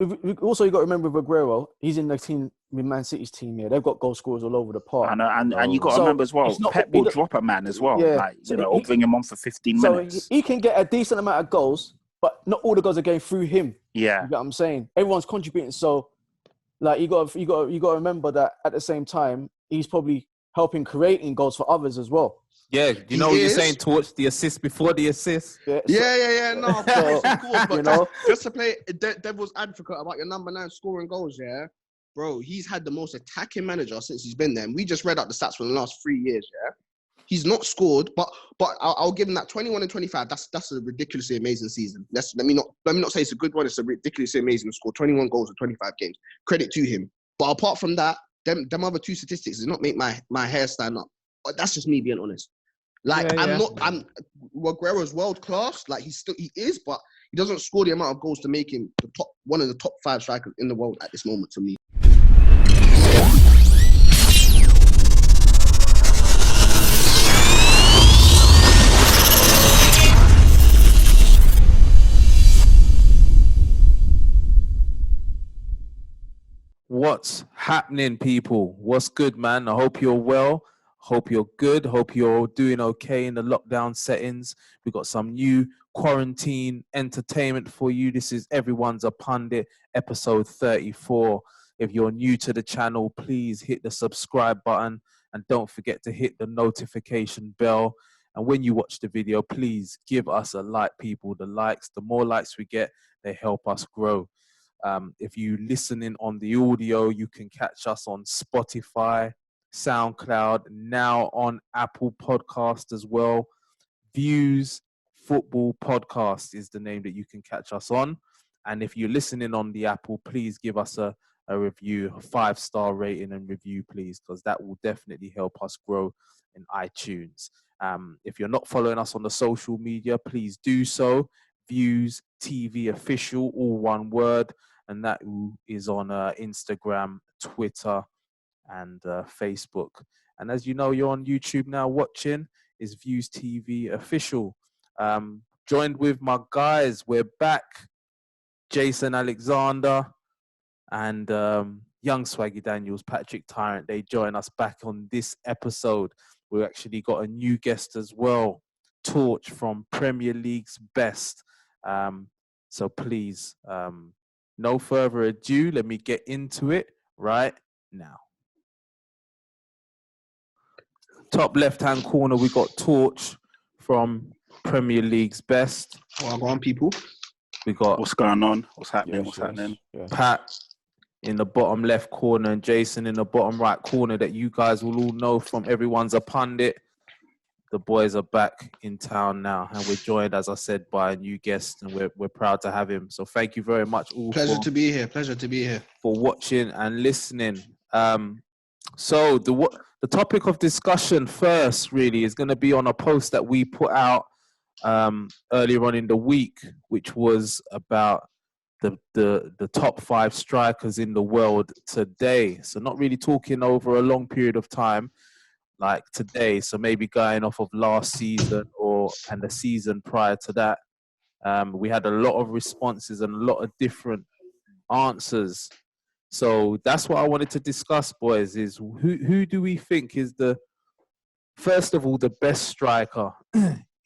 Also, you got to remember with Aguero, he's in the team with Man City's team here. They've got goal scorers all over the park. And you got to remember as well, it's not, Pep will drop a man as well. Yeah, or bring him on for 15 minutes. So he can get a decent amount of goals, but not all the goals are going through him. Yeah. You get what I'm saying? Everyone's contributing. So, like, you got to remember that at the same time, he's probably helping creating goals for others as well. Yeah, you know what you're saying, Torch, the assist before the assist. No, of course. But just to play devil's advocate about your number 9 scoring goals, yeah, bro, he's had the most attacking manager since he's been there. And we just read out the stats for the last 3 years, yeah. He's not scored, but I'll give him that 21 and 25. That's a ridiculously amazing season. Let me not say it's a good one. It's a ridiculously amazing score. 21 goals in 25 games. Credit to him. But apart from that, them other 2 statistics does not make my hair stand up. But that's just me being honest. Like Aguero's world class. Like he is, but he doesn't score the amount of goals to make him one of the top 5 strikers in the world at this moment to me. What's happening, people? What's good, man? I hope you're well. Hope you're good. Hope you're doing okay in the lockdown settings. We've got some new quarantine entertainment for you. This is Everyone's a Pundit, episode 34. If you're new to the channel, please hit the subscribe button and don't forget to hit the notification bell. And when you watch the video, please give us a like, people. The more likes we get, they help us grow. If you listening on the audio, you can catch us on Spotify, SoundCloud, now on Apple Podcast as well. Views Football Podcast is the name that you can catch us on. And if you're listening on the Apple, please give us a review, a 5-star rating and review, please, because that will definitely help us grow in iTunes. If you're not following us on the social media, please do so. Views TV Official, all one word, and that is on Instagram, Twitter, and Facebook. And as you know, you're on YouTube now watching, is Views TV Official. Joined with my guys, we're back. Jason Alexander and young Swaggy Daniels, Patrick Tyrant, they join us back on this episode. We actually got a new guest as well, Torch from Premier League's Best. So please, no further ado, let me get into it right now. Top left-hand corner, we got Torch from Premier League's Best. Well, go on, people. We got what's going on? What's happening? What's happening? Pat in the bottom left corner and Jason in the bottom right corner that you guys will all know from Everyone's a Pundit. The boys are back in town now, and we're joined, as I said, by a new guest, and we're proud to have him. So thank you very much all. Pleasure to be here. For watching and listening. So the topic of discussion first really is going to be on a post that we put out earlier on in the week, which was about the top 5 strikers in the world today. So not really talking over a long period of time like today. So maybe going off of last season and the season prior to that. We had a lot of responses and a lot of different answers. So that's what I wanted to discuss, boys, is who do we think is first of all, the best striker?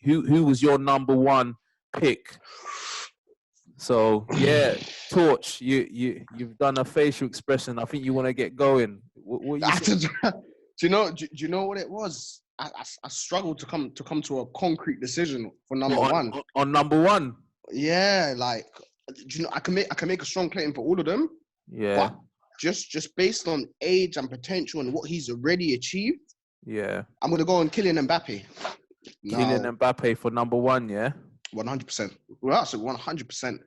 Who was your number 1 pick? So, yeah, Torch, you've done a facial expression. I think you want to get going. What Do you know what it was? I struggled to come to a concrete decision for number 1. On number 1? Yeah, like, I can make a strong claim for all of them. Yeah. But just based on age and potential and what he's already achieved. Yeah. I'm gonna go on Kylian Mbappe. Kylian Mbappe for number 1, yeah? 100%. Well, that's 100%.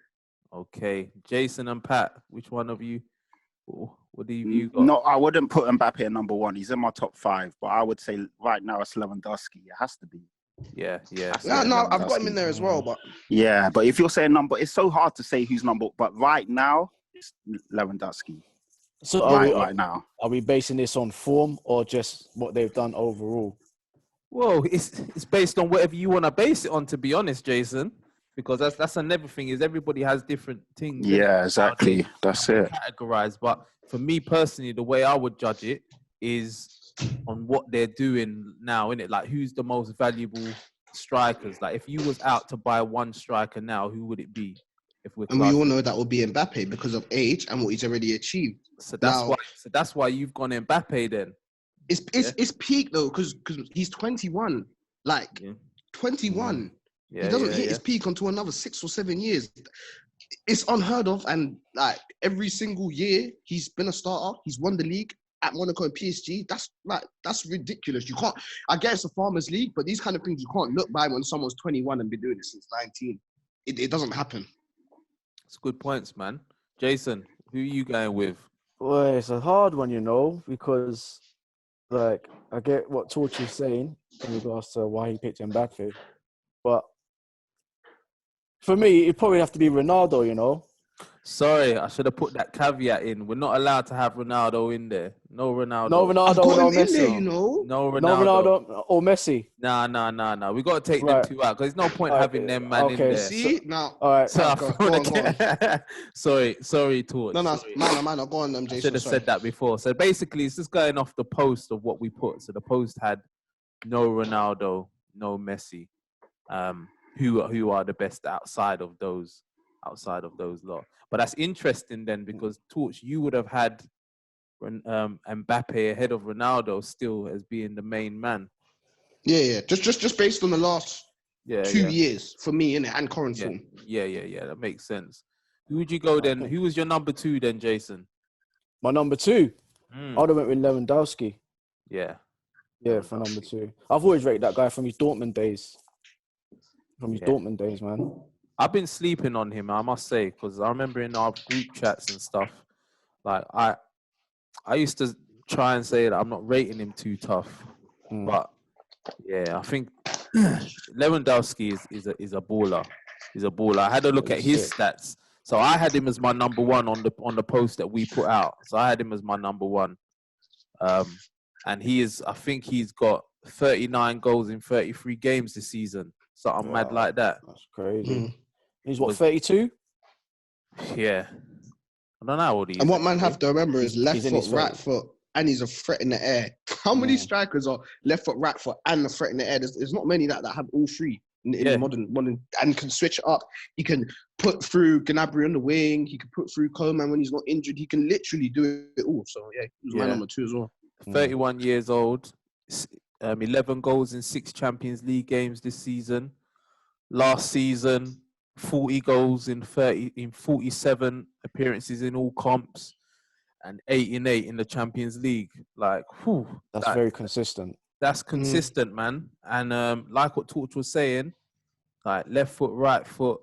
Okay. Jason and Pat, which one of you? What do you got? No, I wouldn't put Mbappe at number 1. He's in my top 5, but I would say right now it's Lewandowski. It has to be. Yeah. No, I've got him in there as well, but yeah, but if you're saying number, it's so hard to say who's number. But right now, it's Lewandowski. So right now, are we basing this on form or just what they've done overall? Well, it's based on whatever you want to base it on. To be honest, Jason. because that's another thing is everybody has different things. Yeah, exactly. That's it. Categorized, but for me personally, the way I would judge it is on what they're doing now, innit? Like, who's the most valuable strikers? Like, if you was out to buy one striker now, who would it be? If we're And we all know that will be Mbappe because of age and what he's already achieved. So that's why you've gone Mbappe then. It's peak though, because he's 21. Like 21. Yeah, he doesn't hit his peak until another 6 or 7 years. It's unheard of, and like every single year he's been a starter. He's won the league at Monaco and PSG. That's ridiculous. You can't. I guess it's a farmers' league, but these kind of things you can't look by when someone's 21 and been doing it since 19. It doesn't happen. It's good points, man. Jason, who are you going with? Well, it's a hard one, you know, because like I get what Torch is saying in regards to why he picked Mbappe, but for me, it'd probably have to be Ronaldo, you know. Sorry, I should have put that caveat in. We're not allowed to have Ronaldo in there. No Ronaldo. No Ronaldo, I've got no him in Messi. there, you know. No Ronaldo. No Ronaldo or Messi. Nah. We got to take them two out because there's no point having them man in there. See? Now, all right. So go on. Sorry, Torch. No, Sorry. man, go on them, Jason. I should have said that before. So basically, it's just going off the post of what we put. So the post had no Ronaldo, no Messi. Who are the best outside of those lot? But that's interesting then, because Torch, you would have had Mbappe ahead of Ronaldo still as being the main man. Yeah. Just based on the last 2 years for me, innit, and current form. Yeah. That makes sense. Who would you go then? Who was your number 2 then, Jason? My number 2, I would have went with Lewandowski. Yeah, for number 2. I've always rated that guy from his Dortmund days. Dortmund days, man. I've been sleeping on him, I must say, because I remember in our group chats and stuff, like I used to try and say that I'm not rating him too tough, but yeah, I think Lewandowski is a baller. He's a baller. I had a look at his stats, so I had him as my number 1 on the post that we put out. So I had him as my number 1, and I think he's got 39 goals in 33 games this season. Something mad like that. That's crazy. He's what, 32? Yeah. I don't know how old he is. And what man have to remember is left foot, right foot, and he's a threat in the air. How many strikers are left foot, right foot, and a threat in the air? There's not many that have all three in the modern and can switch it up. He can put through Gnabry on the wing. He can put through Coman when he's not injured. He can literally do it all. So yeah, he's my number 2 as well. 31 years old. 11 goals in 6 Champions League games this season. Last season, 40 goals in 47 appearances in all comps, and 8 in the Champions League. Like, that's very consistent. That's consistent, man. And like what Torch was saying, like left foot, right foot,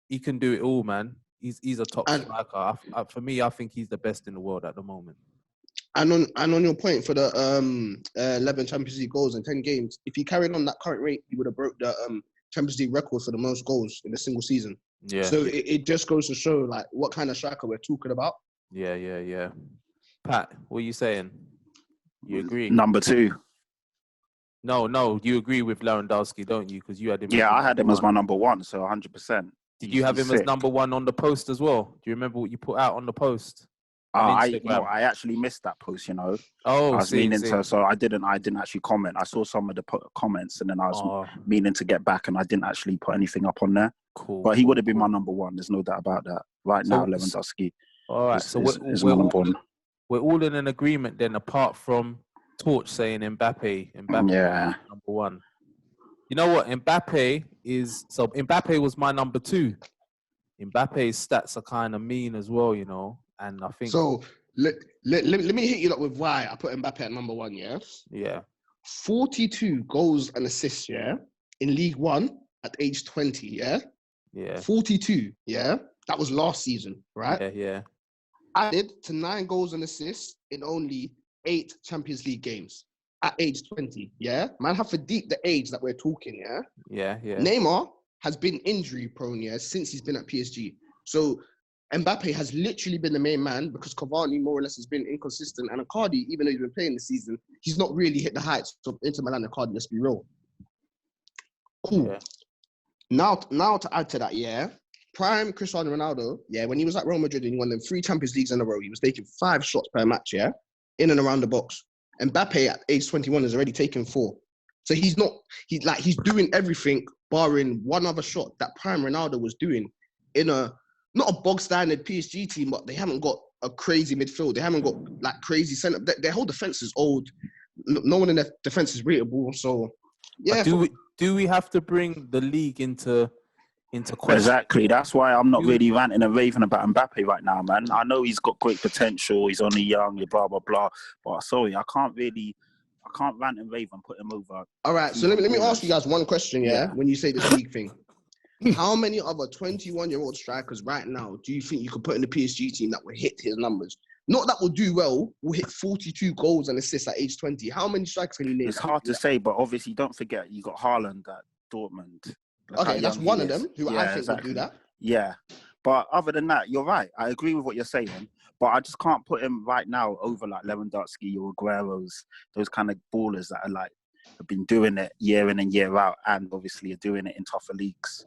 he can do it all, man. He's a top striker. For me, I think he's the best in the world at the moment. And on your point for the 11 Champions League goals in 10 games, if he carried on that current rate, he would have broke the Champions League record for the most goals in a single season. Yeah. So it just goes to show like what kind of striker we're talking about. Yeah. Pat, what are you saying? You agree? Number 2. No, you agree with Lewandowski, don't you? Because you had him. Yeah, I had him as my number 1, so 100%. Did you have him as number 1 on the post as well? Do you remember what you put out on the post? I actually missed that post, you know. Oh, I was meaning to, so I didn't actually comment. I saw some of the comments, and then I was meaning to get back, and I didn't actually put anything up on there. Cool. But he would have been my number 1. There's no doubt about that. Right now, Lewandowski. All right, so we're all in an agreement then, apart from Torch saying Mbappe number 1. You know what? Mbappe was my number 2. Mbappe's stats are kind of mean as well, you know. And I think so. Let me hit you up with why I put Mbappe at number 1. Yeah. 42 goals and assists. Yeah, in League One at age 20. Yeah. 42. Yeah, that was last season, right? Yeah. Added to 9 goals and assists in only 8 Champions League games at age 20. Yeah, man, have to deep the age that we're talking. Yeah. Neymar has been injury prone. Since he's been at PSG. So Mbappe has literally been the main man because Cavani more or less has been inconsistent, and Icardi, even though he's been playing this season, he's not really hit the heights of Inter Milan and Icardi. Let's be real. Cool. Now to add to that, yeah, prime Cristiano Ronaldo, yeah, when he was at Real Madrid and he won them 3 Champions Leagues in a row, he was taking 5 shots per match, yeah, in and around the box. And Mbappe at age 21 has already taken 4. So he's doing everything barring one other shot that prime Ronaldo was doing in not a bog standard PSG team, but they haven't got a crazy midfield. They haven't got like crazy centre. Their whole defense is old. No one in their defense is rateable. So yeah. Do we have to bring the league into question? Exactly. That's why I'm not really ranting and raving about Mbappe right now, man. I know he's got great potential. He's only young, blah blah blah. But sorry, I can't rant and rave and put him over. All right. So let me ask you guys one question. Yeah. When you say this league thing, how many other 21-year-old strikers right now do you think you could put in the PSG team that will hit his numbers? Not that will do well, will hit 42 goals and assists at age 20. How many strikers can you name? It's hard to say, but obviously don't forget you got Haaland at Dortmund. Okay, that's one of them who I think will do that. Yeah. But other than that, you're right. I agree with what you're saying. But I just can't put him right now over like Lewandowski or Aguero's, those kind of ballers that are like have been doing it year in and year out and obviously are doing it in tougher leagues.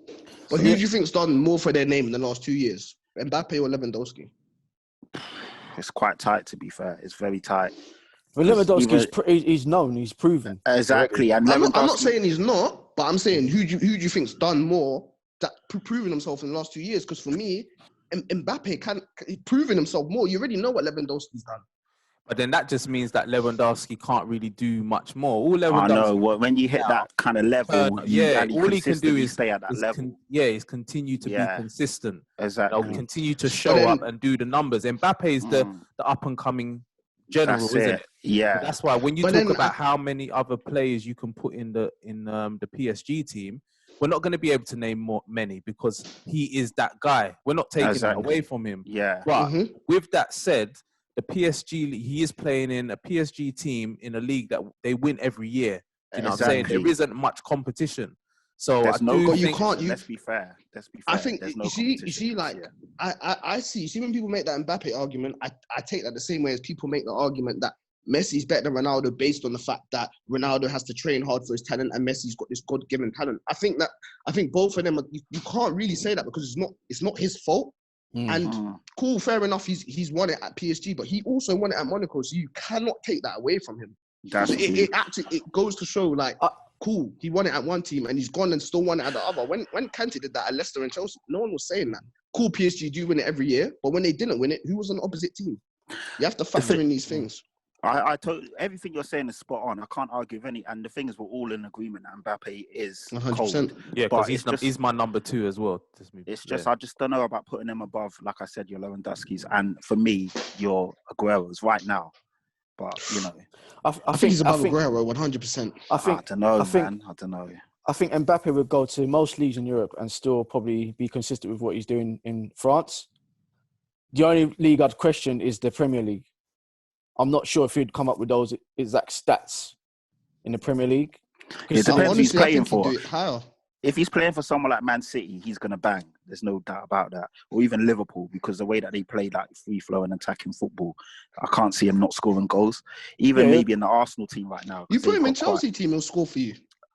But who do you think's done more for their name in the last 2 years? Mbappe or Lewandowski? It's quite tight, to be fair. It's very tight. Well, Lewandowski's he's known, he's proven. Exactly. And I'm not saying he's not, but I'm saying who do you think's done more that proven himself in the last 2 years? Because for me, Mbappe can proven himself more. You already know what Lewandowski's done. But then that just means that Lewandowski can't really do much more. All Lewandowski, I know. Well, when you hit that kind of level, all he can do is stay at that level. Is continue to be consistent. Exactly. Continue to show up and do the numbers. Mbappe is the up and coming general, isn't it? Yeah. But that's why when you talk about how many other players you can put in the PSG team, we're not going to be able to name many because he is that guy. We're not taking that away from him. Yeah. But with that said, the PSG, he is playing in a PSG team in a league that they win every year. You know what I'm saying? There isn't much competition. So let's be fair. I think you see, like I see. You see, when people make that Mbappe argument, I take that the same way as people make the argument that Messi's better than Ronaldo based on the fact that Ronaldo has to train hard for his talent and Messi's got this God-given talent. I think both of them you can't really say that because it's not his fault. And cool, fair enough. He's won it at PSG, but he also won it at Monaco. So you cannot take that away from him. It goes to show, like, cool, he won it at one team and he's gone and still won it at the other. When Kante did that at Leicester and Chelsea, no one was saying that. Cool, PSG do win it every year, but when they didn't win it, who was on the opposite team? You have to factor in these things. Everything you're saying is spot on. I can't argue with any. And the thing is, we're all in agreement that Mbappe is 100%. cold. Yeah, because he's my number 2 as well. I just don't know about putting him above, like I said, your Lewandowski's. And for me, your Aguero's right now. But, you know. I think he's above Aguero, 100%. I don't know, man. I don't know. I think Mbappe would go to most leagues in Europe and still probably be consistent with what he's doing in France. The only league I'd question is the Premier League. I'm not sure if he'd come up with those exact stats in the Premier League. It depends who he's playing for. If he's playing for someone like Man City, he's going to bang. There's no doubt about that. Or even Liverpool, because the way that they play like free-flowing attacking football, I can't see him not scoring goals. Even maybe in the Arsenal team right now. You put him in Chelsea team, he'll score for you.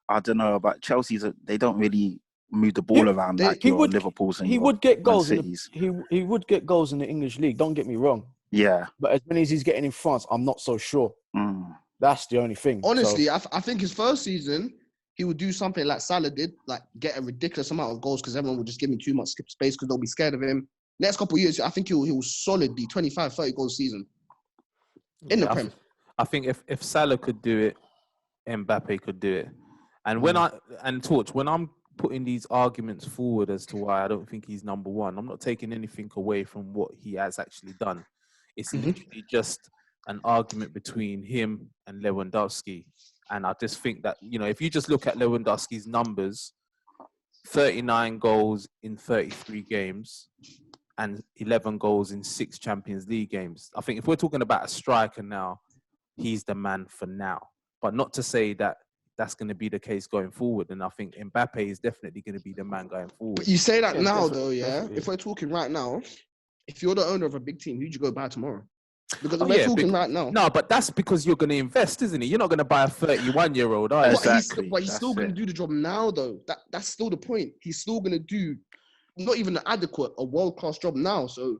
I don't know, but Chelsea's, they don't really move the ball around like your Liverpool's and he would get goals. He would get goals in the English league, don't get me wrong. Yeah. But as many as he's getting in France, I'm not so sure. That's the only thing. Honestly, I think his first season, he would do something like Salah did, like get a ridiculous amount of goals because everyone would just give him too much space because they'll be scared of him. Next couple of years, I think he will solidly 25, 30 goals a season in the Prem. I think if Salah could do it, Mbappe could do it. And when I'm putting these arguments forward as to why I don't think he's number 1, I'm not taking anything away from what he has actually done. It's literally just an argument between him and Lewandowski. And I just think that, you know, if you just look at Lewandowski's numbers, 39 goals in 33 games and 11 goals in 6 Champions League games. I think if we're talking about a striker now, he's the man for now. But not to say that that's going to be the case going forward. And I think Mbappe is definitely going to be the man going forward. But you say that now, though, yeah? Definitely. If we're talking right now, if you're the owner of a big team, who'd you go buy tomorrow? Because we're talking right now. No, but that's because you're going to invest, isn't it? You're not going to buy a 31-year-old, are you? Exactly. But he's still going to do the job now, though. That's still the point. He's still going to do not even an adequate, a world-class job now. So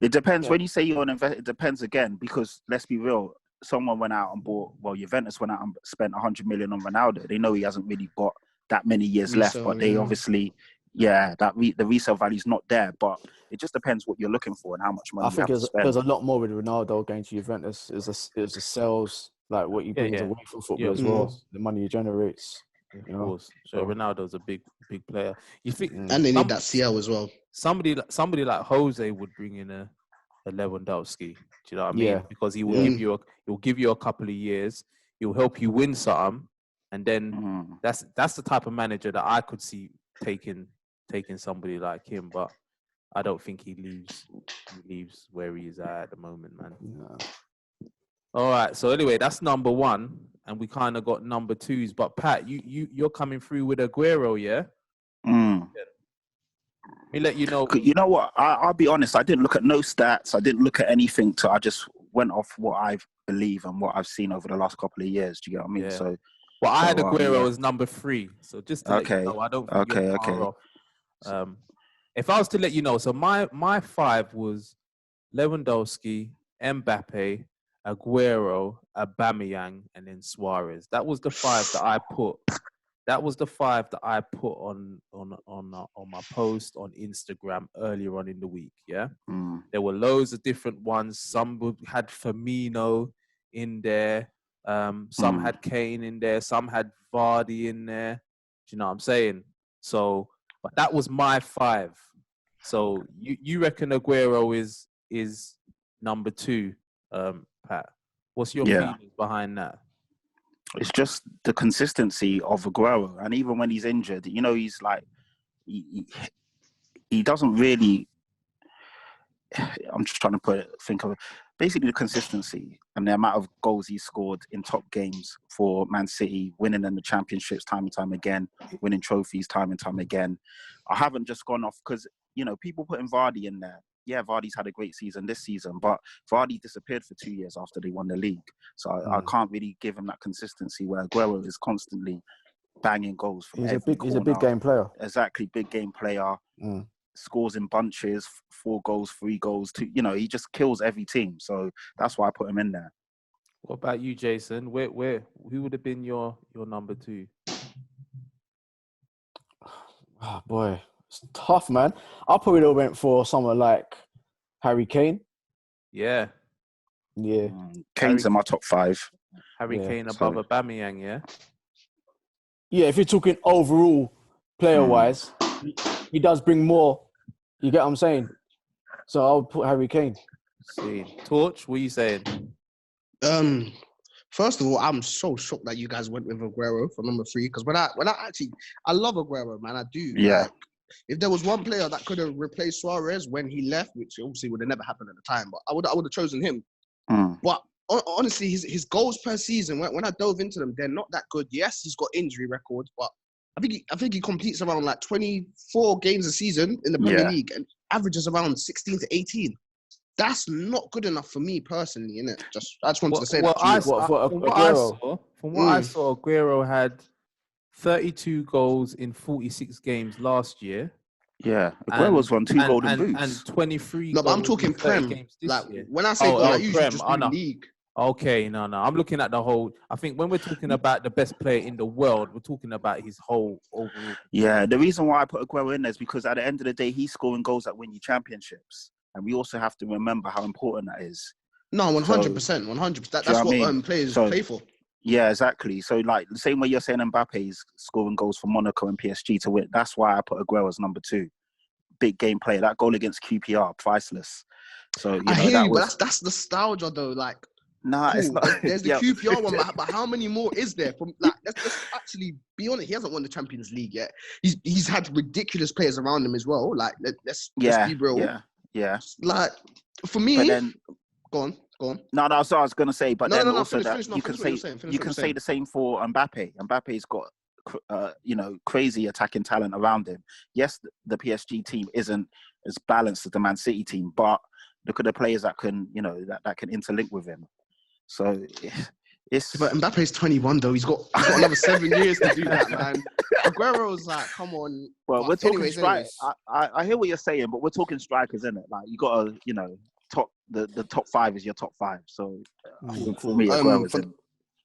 it depends. When you say you're an investor, it depends again, because let's be real. Someone went out and bought, Juventus went out and spent 100 million on Ronaldo. They know he hasn't really got that many years left, but they obviously, the resale value is not there. But it just depends what you're looking for and how much money you have to spend. There's a lot more with Ronaldo going to Juventus. It was the sales, like what he brings away from football as well, the money he generates. Of course. So Ronaldo's a big player. You think, and they need that CL as well. Somebody like Jose would bring in a Lewandowski. Do you know what I mean? Yeah. Because he will give you a couple of years. He'll help you win something, and then that's the type of manager that I could see taking somebody like him. But I don't think he leaves where he is at the moment, man. Yeah. All right. So anyway, that's number one, and we kind of got number twos. But Pat, you're coming through with Aguero, yeah? Let me let you know. You know what? I'll be honest. I didn't look at no stats. I didn't look at anything. I just went off what I believe and what I've seen over the last couple of years. Do you get what I mean? Yeah. So, I had Aguero as number 3. So just to let you know, I don't think you're far off. If I was to let you know, so my 5 was Lewandowski, Mbappe, Aguero, Aubameyang, and then Suarez. That was the 5 that I put. That was the 5 that I put on my post on Instagram earlier on in the week. Yeah, there were loads of different ones. Some had Firmino in there. Some had Kane in there. Some had Vardy in there. Do you know what I'm saying? So, but that was my 5. So you reckon Aguero is number 2, Pat? What's your feelings behind that? It's just the consistency of Aguero, and even when he's injured, he's like he doesn't really. I'm just trying to think of it. Basically the consistency and the amount of goals he scored in top games for Man City, winning in the championships time and time again, winning trophies time and time again. I haven't just gone off because people putting Vardy in there. Yeah, Vardy's had a great season this season, but Vardy disappeared for 2 years after they won the league. So I can't really give him that consistency where Aguero is constantly banging goals from every corner. He's a big game player. Exactly, big game player. Scores in bunches, 4 goals, 3 goals. He just kills every team. So that's why I put him in there. What about you, Jason? Who would have been your number 2? Oh boy, it's tough, man. I probably would have went for someone like Harry Kane. Yeah. Kane's in my top 5. Harry Kane above Aubameyang, yeah? Yeah, if you're talking overall player-wise, he does bring more. You get what I'm saying? So I'll put Harry Kane. See. Torch, what are you saying? First of all, I'm so shocked that you guys went with Aguero for number 3, because I love Aguero, man. I do. Yeah. Like, if there was one player that could have replaced Suarez when he left, which obviously would have never happened at the time, but I would have chosen him. But honestly, his goals per season, when I dove into them, they're not that good. Yes, he's got injury records, but I think he completes around like 24 games a season in the Premier League and averages around 16 to 18. That's not good enough for me personally, innit? I just wanted to say that to you. From what I saw, Aguero had 32 goals in 46 games last year. Yeah, Aguero's won 2 golden boots. And 23 No, but I'm talking Prem. Games like, year. When I say goal, I usually just do league. Okay, no. I'm looking at the whole. I think when we're talking about the best player in the world, we're talking about his whole overall. Yeah, the reason why I put Aguero in there is because at the end of the day, he's scoring goals that win you championships. And we also have to remember how important that is. No, 100%. 100%. That's what players play for. Yeah, exactly. So, like, the same way you're saying Mbappe is scoring goals for Monaco and PSG to win, that's why I put Aguero as number 2. Big game player. That goal against QPR, priceless. So, I hear you, but that's nostalgia, though. Like, nah, cool. It's not. There's the QPR one, but how many more is there? Let's actually be honest. He hasn't won the Champions League yet. He's had ridiculous players around him as well. Like, let's be real. Yeah. Like, for me, go on. No. So I was gonna say, but you can say the same for Mbappe. Mbappe's got crazy attacking talent around him. Yes, the PSG team isn't as balanced as the Man City team, but Look at the players that can, that can interlink with him. So it's. But Mbappe's 21 though. He's got another 7 years to do that, man. Aguero's like, come on. Well, but we're talking strikers. I hear what you're saying, but we're talking strikers, isn't it? Like you gotta, top the top 5 is your top 5. So for me, Aguero's in.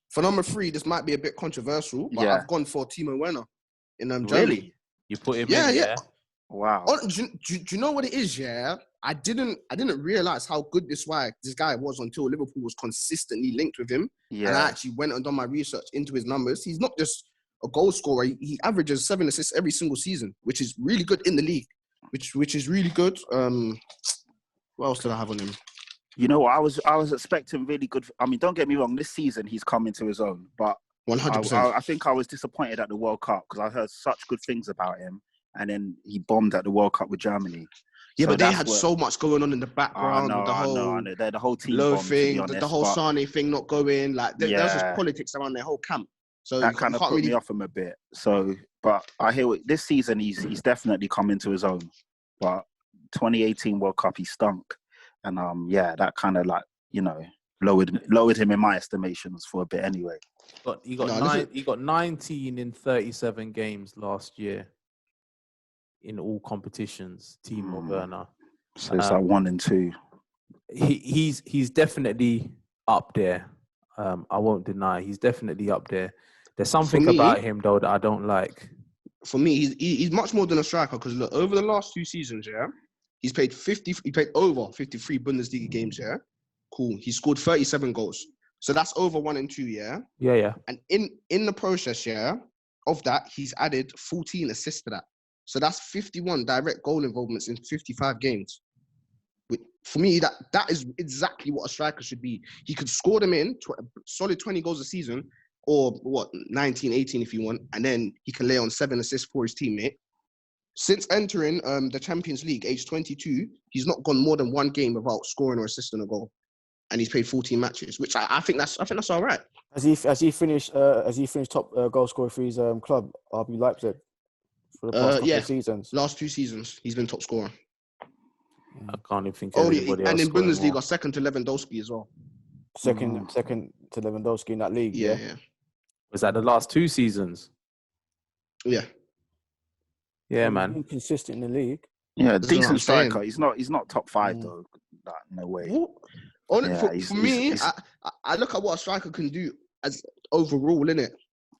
For number 3, this might be a bit controversial, but I've gone for Timo Werner in Germany. Really? You put him in, yeah? Wow. Do you know what it is, yeah? I didn't realize how good this guy was until Liverpool was consistently linked with him. Yeah. And I actually went and done my research into his numbers. He's not just a goal scorer. He averages 7 assists every single season, which is really good in the league, which is really good. What else did I have on him? I was expecting really good. I mean, don't get me wrong. This season he's come into his own, but 100%. I think I was disappointed at the World Cup because I heard such good things about him, and then he bombed at the World Cup with Germany. Yeah, but they had so much going on in the background with the whole team low bombed, thing, honest, the whole Sane thing not going. Like there was just politics around their whole camp. So that kind of put me off him a bit. So, but I hear this season he's definitely come into his own. But 2018 World Cup he stunk, and that kind of lowered him in my estimations for a bit anyway. But he got 19 in 37 games last year in all competitions. Timo Werner. So it's like 1 and 2. He's definitely up there. I won't deny he's definitely up there. There's something about him though that I don't like. For me, he's much more than a striker because look, over the last 2 seasons, he's played over 53 Bundesliga games, Cool. He scored 37 goals. So that's over 1 and 2, Yeah. And in the process, of that, he's added 14 assists to that. So that's 51 direct goal involvements in 55 games. For me, that is exactly what a striker should be. He could score them in solid 20 goals a season, or 19, 18 if you want, and then he can lay on 7 assists for his teammate. Since entering the Champions League, age 22, he's not gone more than 1 game without scoring or assisting a goal, and he's played 14 matches, which I think that's all right. Has he finished top goal scorer for his club, RB Leipzig, for the past couple of seasons? Last 2 seasons he's been top scorer. I can't even think of anybody else. And in Bundesliga, second to Lewandowski as well. Second to Lewandowski in that league. Yeah. Was that the last 2 seasons? Yeah. Yeah, man. Consistent in the league. Yeah, decent striker. He's not top 5 though. No way. For me, I look at what a striker can do as overall, innit?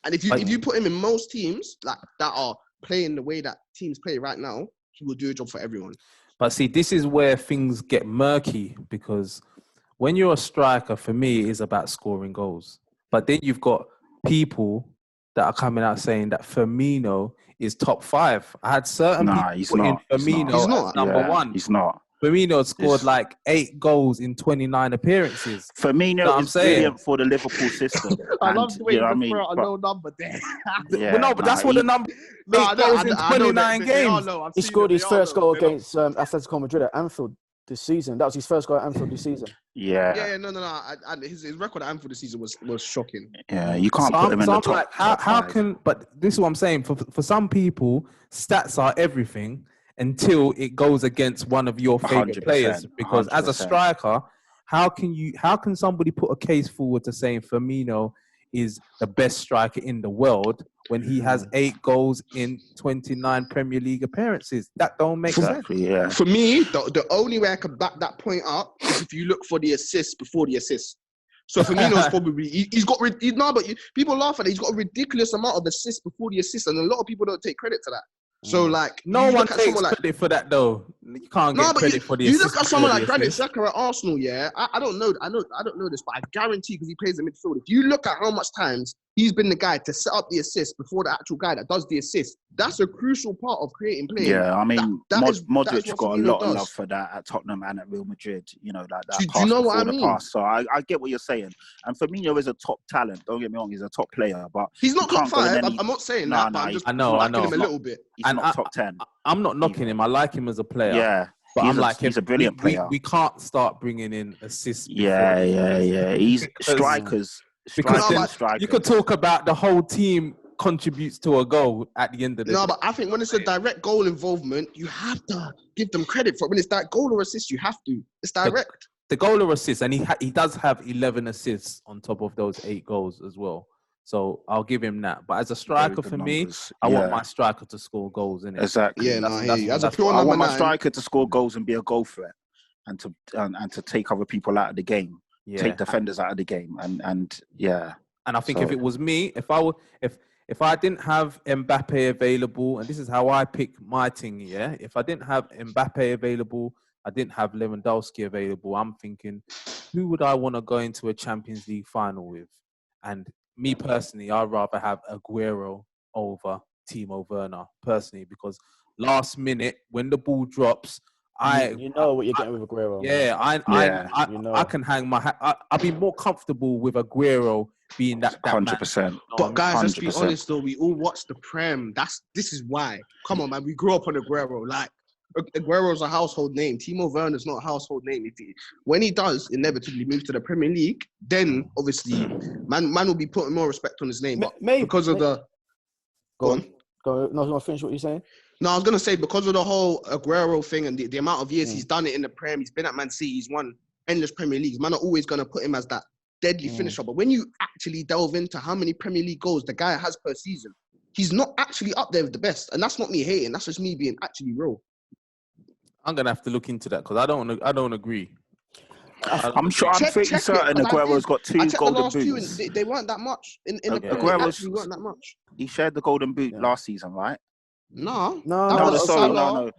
And if you put him in most teams that are playing the way that teams play right now, he will do a job for everyone. But see, this is where things get murky because when you're a striker, for me, it is about scoring goals. But then you've got people that are coming out saying that Firmino is top 5. I had certain people put in Firmino as number 1. He's not. Firmino scored like 8 goals in 29 appearances. Firmino is brilliant for the Liverpool system. I love the way you throw out a low number there. But that's what the number 8 goals in 29 games. He scored his first goal against Atletico Madrid at Anfield this season. That was his first goal at Anfield this season. Yeah. No. His record at Anfield this season was shocking. Yeah, you can't put him in the top. Like, how can? But this is what I'm saying. For some people, stats are everything until it goes against one of your favorite players. Because 100%. As a striker, how can somebody put a case forward to saying Firmino is the best striker in the world when he has 8 goals in 29 Premier League appearances? That don't make sense. Yeah. For me, the only way I can back that point up is if you look for the assist before the assist. So Firmino's probably but people laugh at it. He's got a ridiculous amount of assists before the assist, and a lot of people don't take credit to that. So no one takes credit for that though. You can't get credit for the assist. You look at someone like Granit Xhaka at Arsenal, I don't know this, but I guarantee because he plays in midfield. If you look at how much times he's been the guy to set up the assist before the actual guy that does the assist, that's a crucial part of creating play. Yeah, I mean, Modric got a lot of love for that at Tottenham and at Real Madrid. That do you know what I mean? Pass. So I get what you're saying. And Firmino is a top talent. Don't get me wrong, he's a top player, but he's not top 5. I'm not saying that, but I'm just liking him a little bit. He's not top 10. I'm not knocking him. I like him as a player. Yeah. But he's a brilliant player. We can't start bringing in assists. Yeah. He's strikers. Because then you could talk about the whole team contributes to a goal at the end of the day. No, but I think when it's a direct goal involvement, you have to give them credit for it. When it's that goal or assist, you have to. It's direct. The goal or assist, and he does have 11 assists on top of those 8 goals as well. So I'll give him that. But as a striker, for me, I want my striker to score goals, innit? Exactly. Yeah, I want my striker to score goals and be a goal threat, and to take other people out of the game, take defenders out of the game, and yeah. And I think if it was me, if I didn't have Mbappe available, and this is how I pick my thing, yeah. If I didn't have Mbappe available, I didn't have Lewandowski available, I'm thinking, who would I want to go into a Champions League final with? And me personally, I'd rather have Aguero over Timo Werner, personally, because last minute, when the ball drops, you know what you're getting with Aguero. Yeah, I can hang my hat. I'd be more comfortable with Aguero being that 100%. But guys, let's be honest though, we all watch the Prem. This is why. Come on, man, we grew up on Aguero. Like, Aguero's a household name. Timo Werner's not a household name. When he does inevitably move to the Premier League, then obviously man will be putting more respect on his name. But because of the go on. No, finish what you're saying. No, I was gonna say because of the whole Aguero thing and the amount of years he's done it in the Prem, he's been at Man City, he's won endless Premier Leagues. Man are always gonna put him as that deadly finisher. But when you actually delve into how many Premier League goals the guy has per season, he's not actually up there with the best. And that's not me hating. That's just me being actually real. I'm gonna have to look into that because I don't agree. I'm pretty certain Aguero's got 2 golden boots. They weren't that much. Aguero's weren't that much. He shared the golden boot last season, right? No, Salah.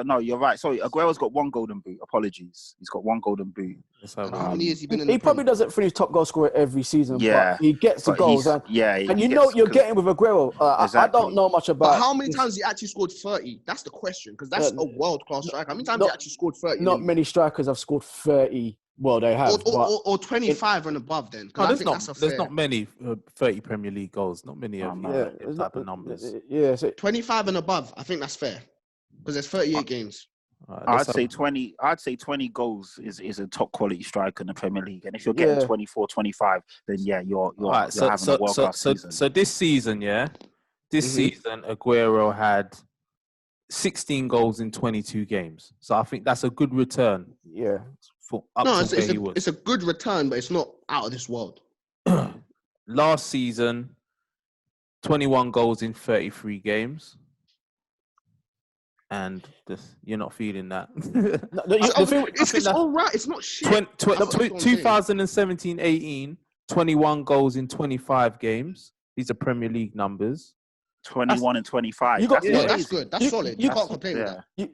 No, you're right. Sorry, Aguero's got 1 golden boot. Apologies, he's got 1 golden boot. How many years he been in? He probably doesn't finish top goal scorer every season. Yeah, but he gets the goals. And you know what you're getting with Aguero. Exactly. I don't know much about. But how many times he actually scored 30? That's the question, because that's a world class striker. How many times he actually scored 30? Not many strikers have scored 30. Well, they have. Or 25 and above then. There's not many 30 Premier League goals. Not many of them type of numbers. Yeah, 25 and above. I think that's fair. Because there's 38 games. I'd say 20 goals is a top quality striker in the Premier League. And if you're getting 24, 25, then you're having a world class season. So this season, season Aguero had 16 goals in 22 games. So I think that's a good return. Yeah. It's a good return, but it's not out of this world. Last season, 21 goals in 33 games. And you're not feeling that. It's all right. It's not shit. 2017-18, 21 goals in 25 games. These are Premier League numbers. 21 and 25. That's good. That's solid. You can't complain with that. You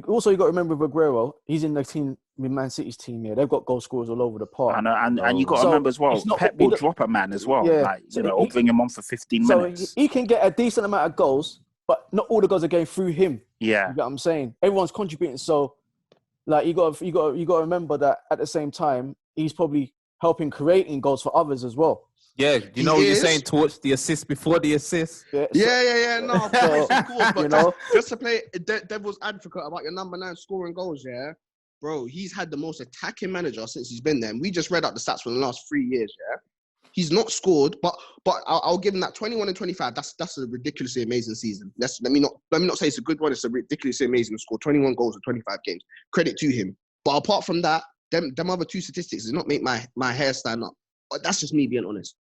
got to remember with Aguero, he's in the team with Man City's team here. They've got goal scorers all over the park. And you got to remember as well, Pep will drop a man as well. Yeah, or bring him on for 15 minutes. So he can get a decent amount of goals, but not all the goals are going through him. Yeah. You get what I'm saying? Everyone's contributing. So, like, you got to remember that at the same time, he's probably helping creating goals for others as well. Yeah, you know what you're saying towards the assist before the assist. No, of course, but just to play devil's advocate about your number 9 scoring goals, bro, he's had the most attacking manager since he's been there. And we just read out the stats for the last 3 years. He's not scored, but I'll give him that 21 and 25. That's a ridiculously amazing season. Let me not say it's a good one. It's a ridiculously amazing score. 21 goals in 25 games. Credit to him. But apart from that, them other 2 statistics did not make my hair stand up. But that's just me being honest.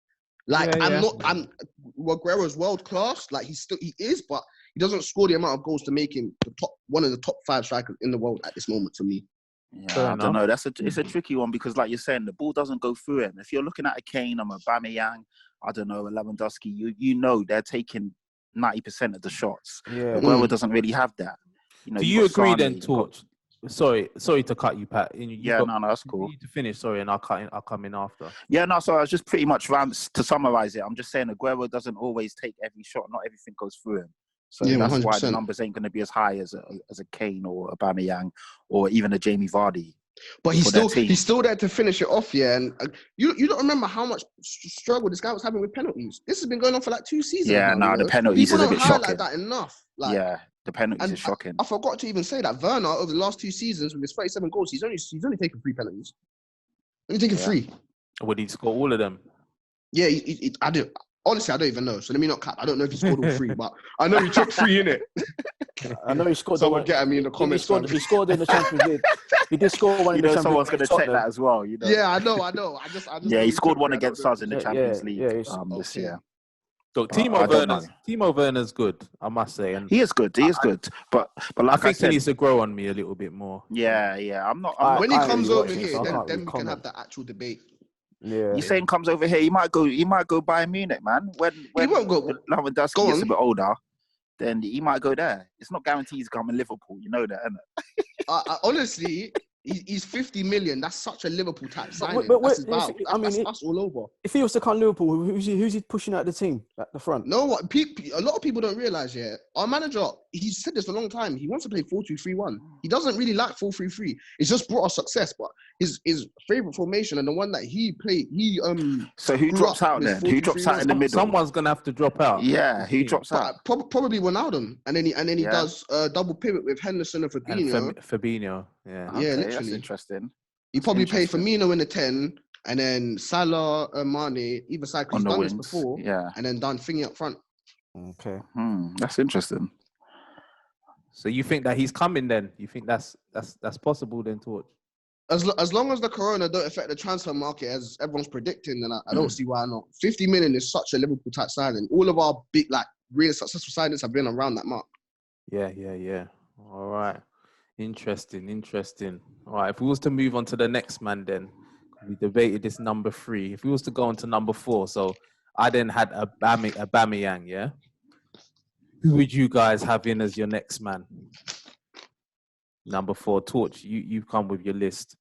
Like Aguero's world class. Like he is, but he doesn't score the amount of goals to make him one of the top 5 strikers in the world at this moment for me. Yeah, I don't know. It's a tricky one because, like you're saying, the ball doesn't go through him. If you're looking at a Kane, a Aubameyang, I don't know, a Lewandowski, you know they're taking 90% of the shots. Yeah, Aguero doesn't really have that. Do you agree then, Torch? Sorry to cut you, Pat. No, that's cool. You need to finish, sorry, and I'll come in after. Yeah, no, so I was just pretty much to summarize it. I'm just saying Aguero doesn't always take every shot. Not everything goes through him. So that's 100%. Why the numbers ain't going to be as high as a Kane or a Aubameyang or even a Jamie Vardy. But he's still there to finish it off, And you don't remember how much struggle this guy was having with penalties. This has been going on for like 2 seasons. Yeah, the penalties is a bit shocking. That enough. The penalties is shocking. I forgot to even say that Werner over the last 2 seasons with his 37 goals, he's only taken 3 penalties. Only taken 3. Would he score all of them? Yeah, I Honestly, I don't even know. So let me not cap. I don't know if he scored all three, but I know he took three in it. I know he scored. Someone get at me in the comments. He scored in the Champions League. He did score one in the Champions League. Someone's going to check that as well. You know. Yeah, I know. I just. Yeah, he scored one against us in the Champions League this year. Look, Timo Werner's good, I must say. And he is good. He is good. But like I think he needs to grow on me a little bit more. Yeah. I'm not. When he comes over here, then we can have the actual debate. Yeah. You saying comes over here? He might go Bayern Munich, man. When he won't go. Lewandowski gets a bit older, then he might go there. It's not guaranteed he's coming Liverpool. You know that, isn't it? Honestly, he's 50 million. That's such a Liverpool type signing. That's us all over. If he was to come Liverpool, who's he pushing out the team at the front? No, what a lot of people don't realise. Yeah, our manager, he's said this for a long time. He wants to play 4-2-3-1. He doesn't really like 4-3-3. It's just brought us success. But his favourite formation and the one that he played, So who drops out then? Who drops out in the middle? Someone's gonna have to drop out. Yeah, who drops out? Probably Wijnaldum, and then he does double pivot with Henderson and Fabinho. Fabinho, yeah. Okay, literally. That's interesting. You probably play Firmino in the 10, and then Salah, Mane, either side. He's done this before, and then done thingy up front. Okay, that's interesting. So you think that he's coming then? You think that's possible then, Torch? As long as the corona don't affect the transfer market as everyone's predicting, then I don't see why not. 50 million is such a Liverpool type signing. All of our big, really successful signings have been around that mark. Yeah. All right. Interesting. All right, if we was to move on to the next man then, we debated this number 3. If we was to go on to number 4, so I then had Aubameyang, yeah? Who would you guys have in as your next man? Number 4, Torch, you've come with your list.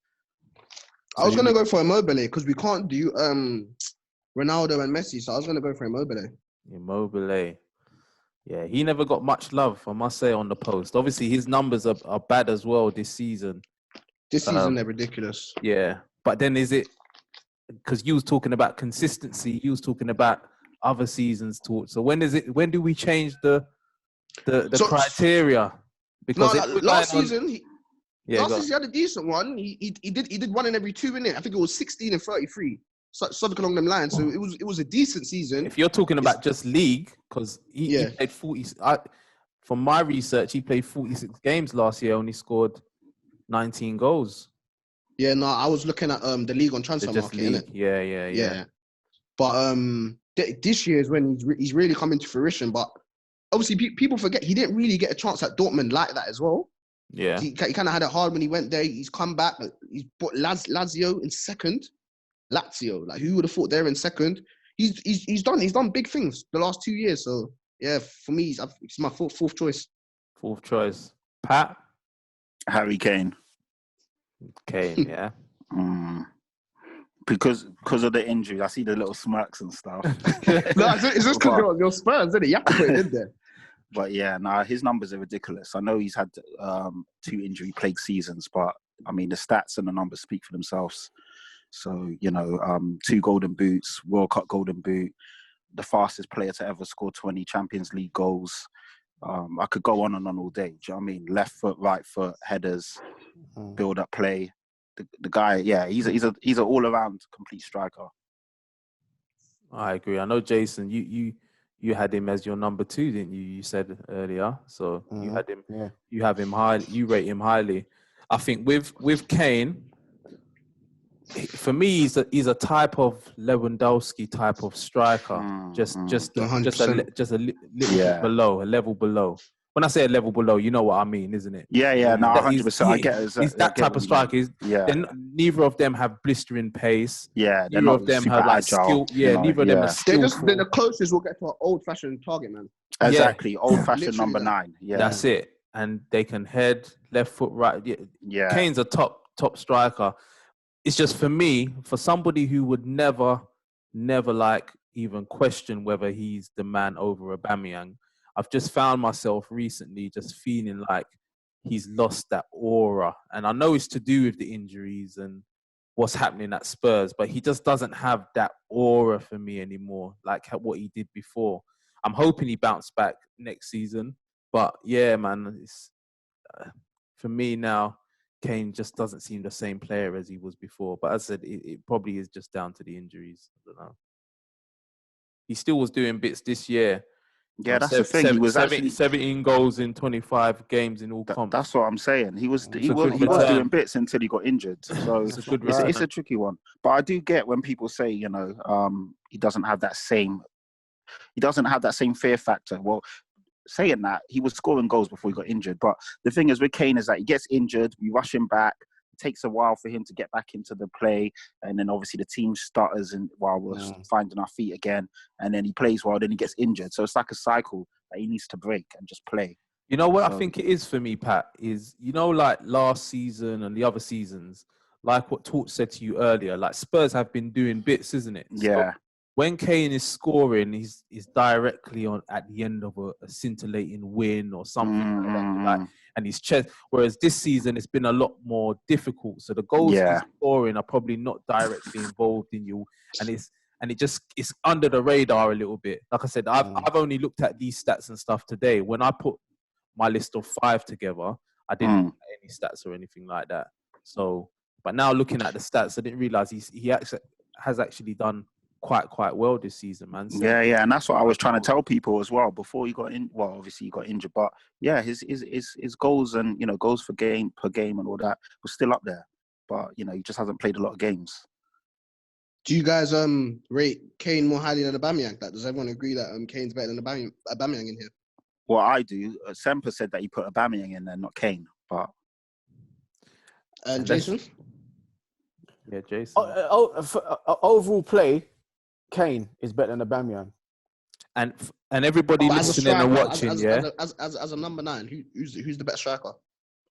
So I was going to go for Immobile because we can't do Ronaldo and Messi, so I was going to go for Immobile. Yeah, he never got much love, I must say, on the post. Obviously, his numbers are bad as well this season. This season, they're ridiculous. Yeah, but then is it because you was talking about consistency? You was talking about other seasons, Torch. So when do we change the criteria? Because last season, he had a decent one. He did one in every 2 minutes. I think it was 16 and 33. Something along them lines. So it was a decent season. If you're talking about just league, because he played 40. From my research, he played 46 games last year. Only scored 19 goals. Yeah, no, I was looking at the league on transfer market. Innit? Yeah. But this year is when he's really coming to fruition. But obviously, people forget he didn't really get a chance at Dortmund like that as well. Yeah, he kind of had it hard when he went there. He's come back. He's put Lazio in second. Lazio, who would have thought they're in second? He's done big things the last 2 years. So yeah, for me, it's my fourth choice. Fourth choice, Pat. Harry Kane. Yeah. Because of the injury, I see the little smirks and stuff. No, it's just because you're Spurs, isn't it? You have to put it in there. But yeah, his numbers are ridiculous. I know he's had 2 injury-plagued seasons, but I mean, the stats and the numbers speak for themselves. So, 2 golden boots, World Cup golden boot, the fastest player to ever score 20 Champions League goals. I could go on and on all day. Do you know what I mean? Left foot, right foot, headers, build-up play. The guy, he's an all-around complete striker. I agree. I know, Jason, you had him as your number 2, didn't you? You said earlier. So you had him. Yeah. You have him high. You rate him highly. I think with Kane, for me, he's a type of Lewandowski type of striker. Just a little bit below, a level below. When I say a level below, you know what I mean, isn't it? Yeah, no, 100%. I get it. He's that type of striker. Neither of them have blistering pace. Yeah, neither of them have agile, skill. Yeah, neither of them are skillful. They're the closest we'll get to an old-fashioned target man. Exactly, old-fashioned number 9. Yeah, that's it. And they can head left foot, right. Yeah. Kane's a top striker. It's just for me, for somebody who would never even question whether he's the man over Aubameyang. I've just found myself recently just feeling like he's lost that aura. And I know it's to do with the injuries and what's happening at Spurs, but he just doesn't have that aura for me anymore, like what he did before. I'm hoping he bounced back next season. But yeah, man, it's, for me now, Kane just doesn't seem the same player as he was before. But as I said, it probably is just down to the injuries. I don't know. he still was doing bits this year. Yeah, that's the thing. He was 17 goals in 25 games in all comps. That's what I'm saying. He was doing bits until he got injured. So it's a tricky one. But I do get when people say, he doesn't have that same fear factor. Well, saying that, he was scoring goals before he got injured. But the thing is with Kane is that he gets injured, we rush him back. It takes a while for him to get back into the play, and then obviously the team stutters and while we're finding our feet again, and then he plays well, then he gets injured. So it's like a cycle that he needs to break and just play. You know what I think it is for me, Pat, is, like last season and the other seasons, like what Torch said to you earlier, like Spurs have been doing bits, isn't it? Yeah. So when Kane is scoring, he's directly at the end of a scintillating win or something like that. And his chest. Whereas this season, it's been a lot more difficult. So the goals he's scoring are probably not directly involved in you, and it's under the radar a little bit. Like I said, I've only looked at these stats and stuff today. When I put my list of 5 together, I didn't look at any stats or anything like that. So, but now looking at the stats, I didn't realize he has actually done quite well this season, man. So, yeah, and that's what I was trying to tell people as well before he got in. Well, obviously he got injured, but yeah, his goals and goals per game and all that was still up there, but he just hasn't played a lot of games. Do you guys rate Kane more highly than Aubameyang? Does everyone agree that Kane's better than Aubameyang in here? Well, I do. Semper said that he put Aubameyang in there, not Kane, but and Jason? Yeah, Jason. Overall play, Kane is better than Aubameyang. And everybody listening and watching, as a number 9, who's the best striker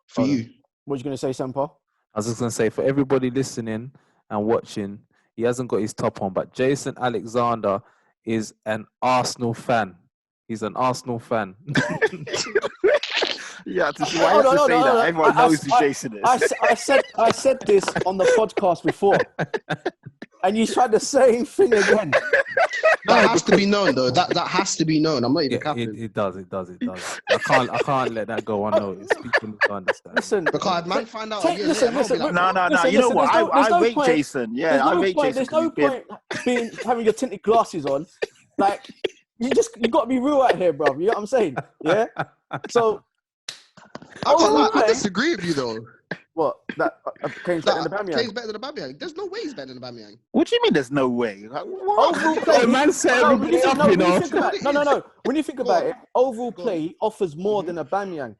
for you? What are you going to say, Semper? I was just going to say, for everybody listening and watching, he hasn't got his top on, but Jason Alexander is an Arsenal fan. He's an Arsenal fan. Yeah, why you have to say that? Everyone knows who Jason is. I said this on the podcast before, and you tried the same thing again. That has to be known, though. That has to be known. I'm not even capping. It does. I can't let that go unnoticed. People need to understand. Listen, because man find out. No. You know what? I rate Jason. Yeah, I rate Jason. There's no point having your tinted glasses on. Like you got to be real out here, bro. You know what I'm saying? Yeah. So. I disagree with you though. What? That Kane's better than Aubameyang? Kane's better than Aubameyang. There's no way he's better than Aubameyang. What do you mean there's no way? Overall play, man said everybody up, No. When you think about it, overall play offers more than Aubameyang.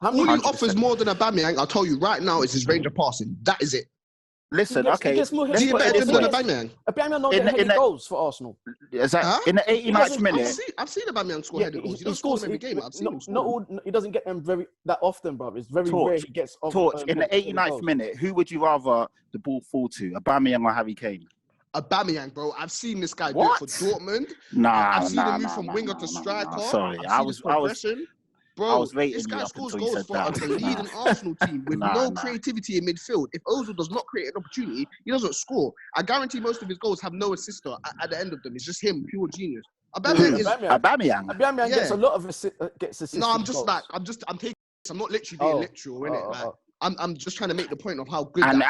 How many offers more than Aubameyang? I'll tell you right now, is his range of passing. That is it. Listen, Is he better than Aubameyang? Aubameyang not getting headed goals for Arsenal. Is that in the 89th minute? I've seen Aubameyang score headed goals. He scores every game. I've seen him. He doesn't get them that often, bro. It's very rare he gets off. Torch, in the 89th minute, who would you rather the ball fall to, Aubameyang or Harry Kane? Aubameyang, bro. I've seen this guy do it for Dortmund. I've seen him move from winger to striker. Sorry, Bro, I was rating this guy up scores until goals for that. a leading Arsenal team with no creativity in midfield. If Ozil does not create an opportunity, he doesn't score. I guarantee most of his goals have no assist at the end of them. It's just him, pure genius. Aubameyang gets a lot of gets assists. No, I'm taking. I'm not literally being literal, innit? I'm just trying to make the point of how good. And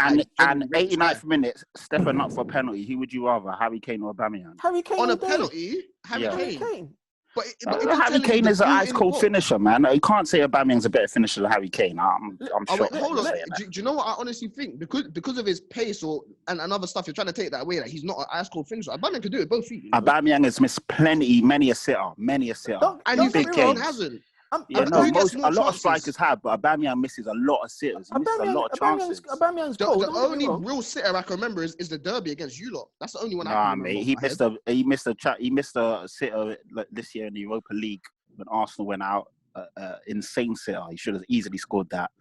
89th minute, stepping up for a penalty. Who would you rather, Harry Kane or Aubameyang? Harry Kane on a penalty. Harry Kane. But Harry Kane is an ice cold finisher, man. You can't say Aubameyang's a better finisher than Harry Kane. I'm shocked. Hold on. Do you know what I honestly think? Because of his pace and other stuff, you're trying to take that away. That he's not an ice cold finisher. Aubameyang can do it both feet. Aubameyang has missed many a sitter. And you think Kane hasn't? A lot of strikers have, but Aubameyang misses a lot of sitters. He misses a lot of chances. The only real sitter I can remember is the derby against you lot. That's the only one I can remember. Mate, he missed a sitter this year in the Europa League when Arsenal went out. Insane sitter. He should have easily scored that.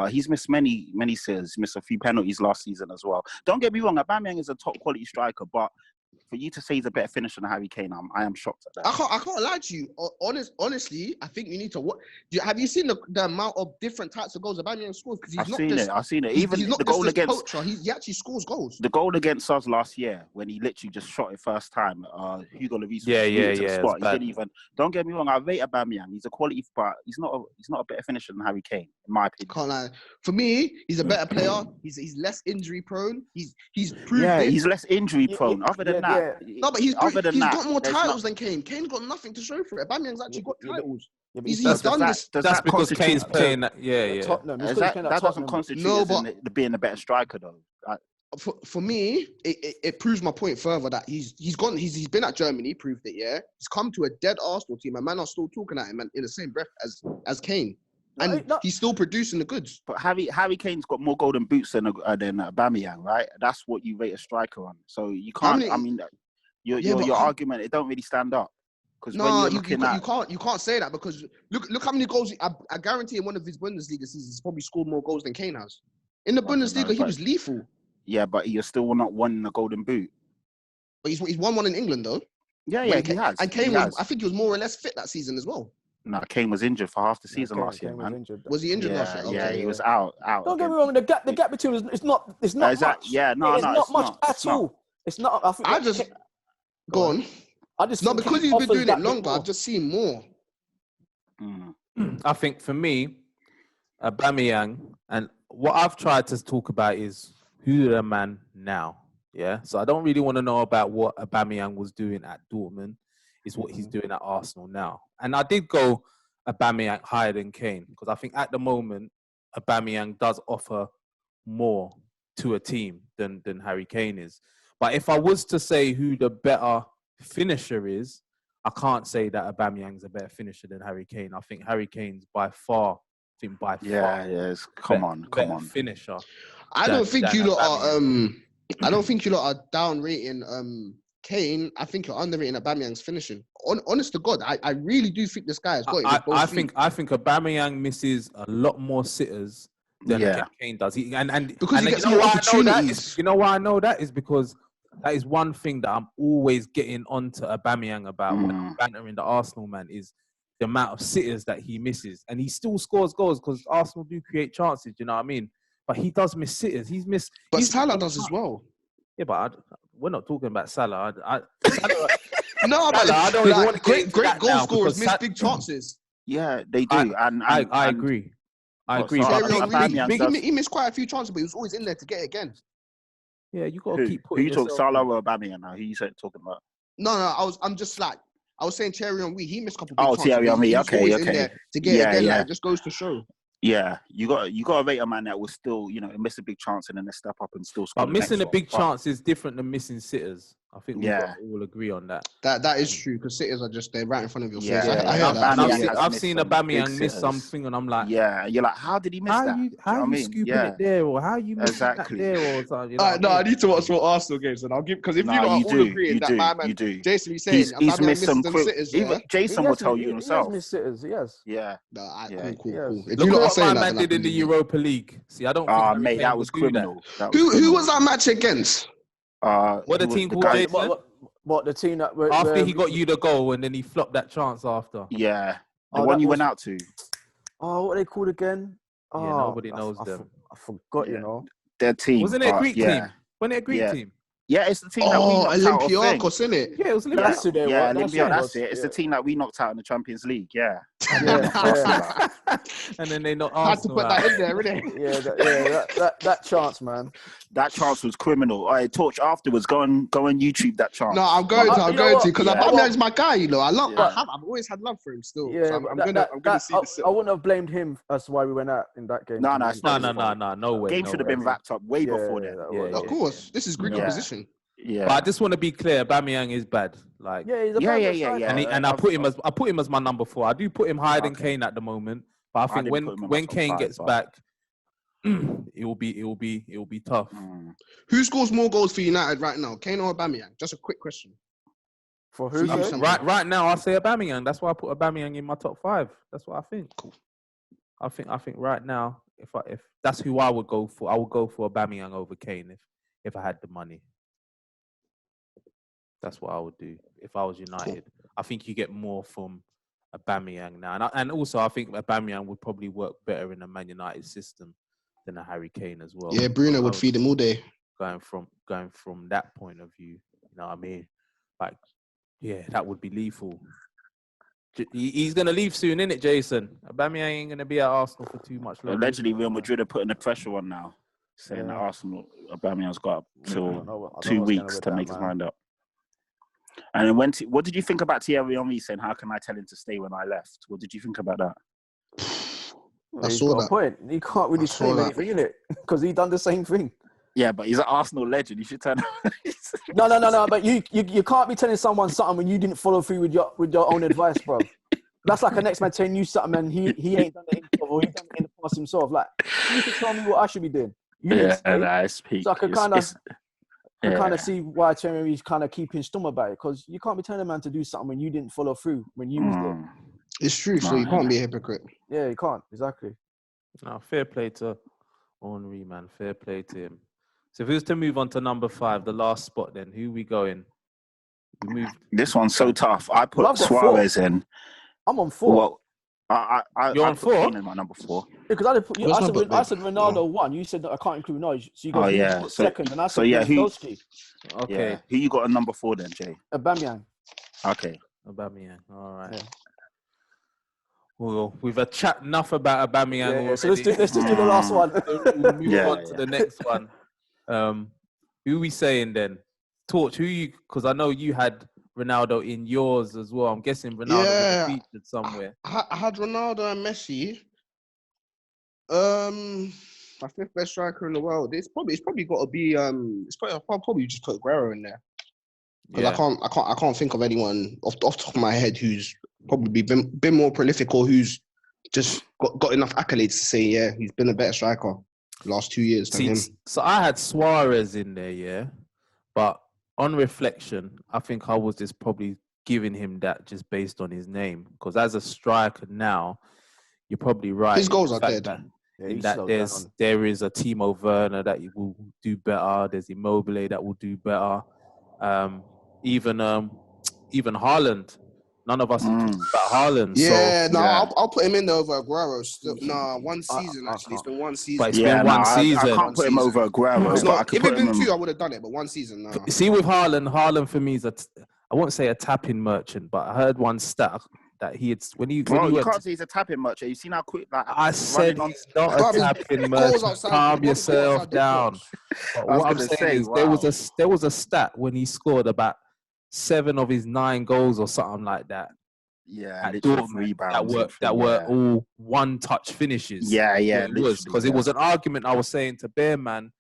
He's missed many sitters. He missed a few penalties last season as well. Don't get me wrong, Aubameyang is a top quality striker, but for you to say he's a better finisher than Harry Kane, I am shocked at that. I can't lie to you. Honestly, I think you need to watch. Have you seen the amount of different types of goals Aubameyang scores? Because I've seen it. Even the goal against he actually scores goals. The goal against us last year when he literally just shot it first time. Hugo Lloris. Yeah. He didn't even. Don't get me wrong. I rate Aubameyang. He's a quality, but he's not a better finisher than Harry Kane. in my opinion. Can't lie. For me, he's a better player. He's less injury prone. He's proved it. He's less injury prone. Other than that, no, but he's got more titles than Kane. Kane's got nothing to show for it. Aubameyang's actually got titles. He's done this. That's because Kane's playing. Tottenham. That doesn't constitute being a better striker, though. For me, it proves my point further that he's been at Germany, proved it. Yeah, he's come to a dead Arsenal team, and man are still talking at him in the same breath as Kane, and he's still producing the goods. But Harry Kane's got more golden boots than Aubameyang, right? That's what you rate a striker on. So you can't. Your argument, it don't really stand up. No, you can't say that because look how many goals. I guarantee in one of his Bundesliga seasons, he's probably scored more goals than Kane has. In the Bundesliga, he was lethal. Yeah, but you're still not winning the golden boot. But he's won one in England though. Yeah, he has. And Kane was, I think he was more or less fit that season as well. No, Kane was injured for half the season last year, man. Was he injured last year? Yeah, he was out. Don't get me wrong. The gap between us, it's not much. Yeah, it's not much at all. It's not. Go on. Because he's been doing it longer. I've just seen more. I think for me, Aubameyang, and what I've tried to talk about is who's the man now. Yeah, so I don't really want to know about what Aubameyang was doing at Dortmund. It's what he's doing at Arsenal now. And I did go Aubameyang higher than Kane because I think at the moment Aubameyang does offer more to a team than Harry Kane is. But if I was to say who the better finisher is, I can't say that Aubameyang's a better finisher than Harry Kane. I think Harry Kane's by far. Yes. Come on. Finisher. I don't think you lot are down rating Kane. I think you're underrating Aubameyang's finishing. Honest to God, I really do think this guy has got it. I think Aubameyang misses a lot more sitters than Kane does. Because he gets more opportunities. You know why I know that is because that is one thing that I'm always getting onto Aubameyang about when I'm bantering the Arsenal man is the amount of sitters that he misses. And he still scores goals because Arsenal do create chances, you know what I mean? But he does miss sitters. But Salah does as well. Yeah, but we're not talking about Salah. No, but I don't want to great goal scorers miss big chances. Yeah, they do. I agree. He missed quite a few chances, but he was always in there to get it again. Yeah, you got to keep putting. Who you talking, Salah or Aubameyang now? Who you talking about? No, I was saying Thierry Henry. He missed a couple big chances. Thierry Henry. Okay. In there to get it again. Like, it just goes to show. Yeah, you got to rate a man that will still, miss a big chance and then they step up and still score. But missing a big chance is different than missing sitters. I think we all agree on that. That is true because sitters are just there right in front of your face. Yeah, I hear that. I've seen Aubameyang miss something, and I'm like, you're like, how did he miss that? How are you scooping it there, or how are you missing that there, or something? I need to watch more Arsenal games, and I'll give because if you are all agreeing that my man Jason, he's saying he's missed some sitters. Even Jason will tell you himself. He has missed sitters, yes. Yeah. Cool. Look at what my man did in the Europa League. See, I don't. Ah, mate, that was criminal. Who was that match against? What the team called Jason? What the team that after he got you the goal and then he flopped that chance after. Yeah, the one you went out to. Oh, what are they called again? Yeah, nobody knows them. I forgot. You know, their team. Wasn't it a Greek team? Wasn't it a Greek team? Yeah, it's the team that we knocked out. Olympiakos, isn't it? Yeah, it was Olympiakos. Yeah, Olympiakos. That's it. It's the team that we knocked out in the Champions League. Yeah. And then they knocked Arsenal out. Had to put that in there, innit? That chance, man. That chance was criminal. Torch afterwards. Go on YouTube that chance. No, I'm going to because Aubameyang's my guy. I've always had love for him still. Yeah, so I'm gonna see this. I wouldn't have blamed him as to why we went out in that game. No way. Game should have been wrapped up way before then. Of course, this is Greek opposition. Yeah, but I just want to be clear. Aubameyang is bad. Like, he's a bad. And I put him as my number 4. I do put him higher than Kane at the moment. But I think when Kane gets back, it will be tough. Who scores more goals for United right now, Kane or Aubameyang? Just a quick question. For who? Right now, I say Aubameyang. That's why I put Aubameyang in my top 5. That's what I think. Cool. I think right now, if that's who I would go for, I would go for Aubameyang over Kane if I had the money. That's what I would do if I was United. Cool. I think you get more from Aubameyang now, and also I think Aubameyang would probably work better in a Man United system than a Harry Kane as well. Yeah, Bruno would feed him all day. Going from that point of view, you know what I mean? Like, yeah, that would be lethal. He's going to leave soon, innit, Jason? Aubameyang ain't going to be at Arsenal for too much longer. Allegedly, Real Madrid are putting the pressure on now, saying that Arsenal, Aubameyang's got till 2 weeks to make his mind up. And then what did you think about Thierry Henry saying, "How can I tell him to stay when I left"? What did you think about that? I saw that point. He can't really say anything in it because he done the same thing. Yeah, but he's an Arsenal legend. You should tell him. No. But you can't be telling someone something when you didn't follow through with your own advice, bro. That's like a next man telling you something and he ain't done it himself or he done it in the past himself. Like, you can tell me what I should be doing. It's peak. So I can kind of see why Thierry's kind of keeping stum about it, because you can't be telling a man to do something when you didn't follow through when you was there. It's true, so you can't be a hypocrite. Yeah, you can't. Exactly. No, fair play to Henry, man. Fair play to him. So if we was to move on to number 5, the last spot, then who we going? We moved. This one's so tough. I put Suarez in. I'm on 4. Well, You're on 4? In my number 4. Yeah, because I said Ronaldo 1. You said that I can't include Ronaldo. So you got second, and I said Lewandowski. Okay. Yeah. Who you got on number 4 then, Jay? Aubameyang. Okay. Aubameyang. All right. Yeah. Well, we've chat enough about Aubameyang already. So let's just do the last one. We'll move on to the next one. Who we saying then? Torch, because I know you had Ronaldo in yours as well. I'm guessing Ronaldo was featured somewhere. I had Ronaldo and Messi. My 5th best striker in the world. It's probably got to be I'll probably just put Guerrero in there. Because I can't think of anyone off the top of my head who's probably been more prolific or who's just got enough accolades to say, he's been a better striker the last 2 years than him. So I had Suarez in there, but on reflection, I think I was just probably giving him that just based on his name. Because as a striker now, you're probably right. His goals are dead. There is a Timo Werner that will do better. There's Immobile that will do better. Even Haaland. None of us are talking about Haaland. I'll put him in there over Aguero. One season actually. It's been 1 season. But it's been 1 season. I can't put him over Aguero. If it had been 2, I would have done it. But 1 season, no. See, with Haaland for me is I won't say a tapping merchant, but I heard one stat that you can't say he's a tapping merchant. You seen how quick that? I said he's not a tapping merchant. Calm yourself down. What I'm saying is there was a stat when he scored about 7 of his 9 goals or something like that. Yeah, at Dortmund that were all one-touch finishes. It was because it was an argument I was saying to Bear Man.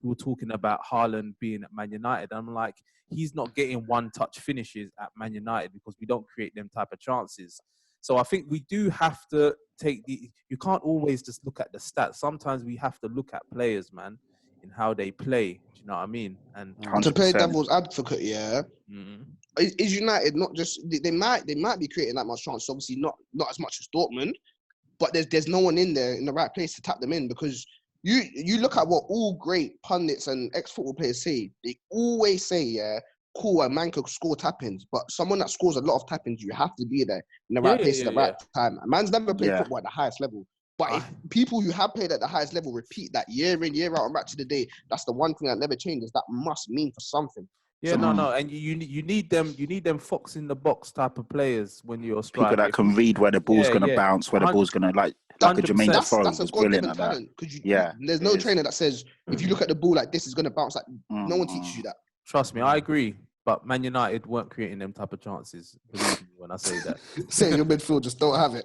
We were talking about Haaland being at Man United. I'm like, he's not getting one-touch finishes at Man United because we don't create them type of chances. So I think we do have to you can't always just look at the stats. Sometimes we have to look at players, man, in how they play. Do you know what I mean? And 100%. To play devil's advocate, is United not just they might be creating that much chance? Obviously, not as much as Dortmund, but there's no one in there in the right place to tap them in, because you look at what all great pundits and ex-football players say. They always say, cool, a man could score tap-ins, but someone that scores a lot of tap-ins, you have to be there in the right place at the right time. A man's never played football at the highest level. But if people who have played at the highest level repeat that year in, year out, and back to the day, that's the one thing that never changes. That must mean for something. Yeah, no, and you need them fox in the box type of players when you're a striker. People that can read where the ball's gonna bounce, where the ball's gonna like a Jermaine Defoe. That's a god-given talent. Because there's no trainer that says if you look at the ball like this, it's gonna bounce. Like no one teaches you that. Trust me, I agree. But Man United weren't creating them type of chances. Believe me when I say that. Saying your midfield just don't have it.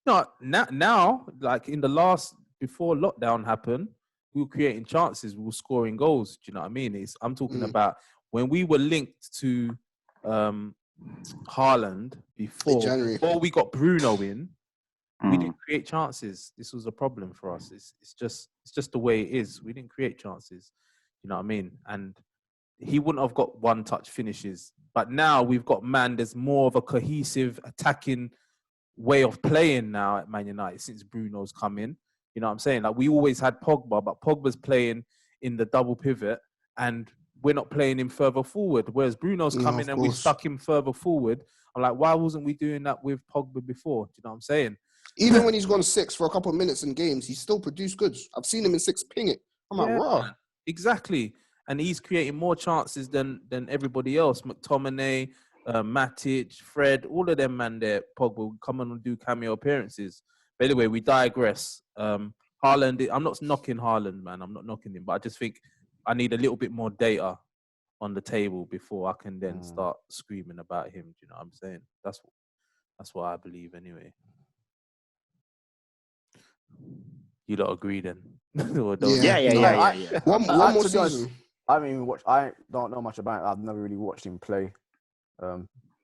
No, now, like in the before lockdown happened, we were creating chances. We were scoring goals. Do you know what I mean? I'm talking about when we were linked to Haaland before we got Bruno in. We didn't create chances. This was a problem for us. It's just the way it is. We didn't create chances. You know what I mean? And he wouldn't have got one-touch finishes. But now we've got, there's more of a cohesive attacking way of playing now at Man United since Bruno's come in. You know what I'm saying? Like, we always had Pogba, but Pogba's playing in the double pivot and we're not playing him further forward. Whereas Bruno's come in and we stuck him further forward. I'm like, why wasn't we doing that with Pogba before? Do you know what I'm saying? Even when he's gone 6 for a couple of minutes in games, he's still produced goods. I've seen him in 6 ping it. I'm like, raw. Exactly. And he's creating more chances than everybody else. McTominay, Matic, Fred, all of them, man, there, Pogba will come on and do cameo appearances. But anyway, we digress. Haaland, I'm not knocking Haaland, man. I'm not knocking him, but I just think I need a little bit more data on the table before I can then start screaming about him. Do you know what I'm saying? That's what I believe anyway. You don't agree then? Yeah. One more season. I haven't even watched. I don't know much about it. I've never really watched him play.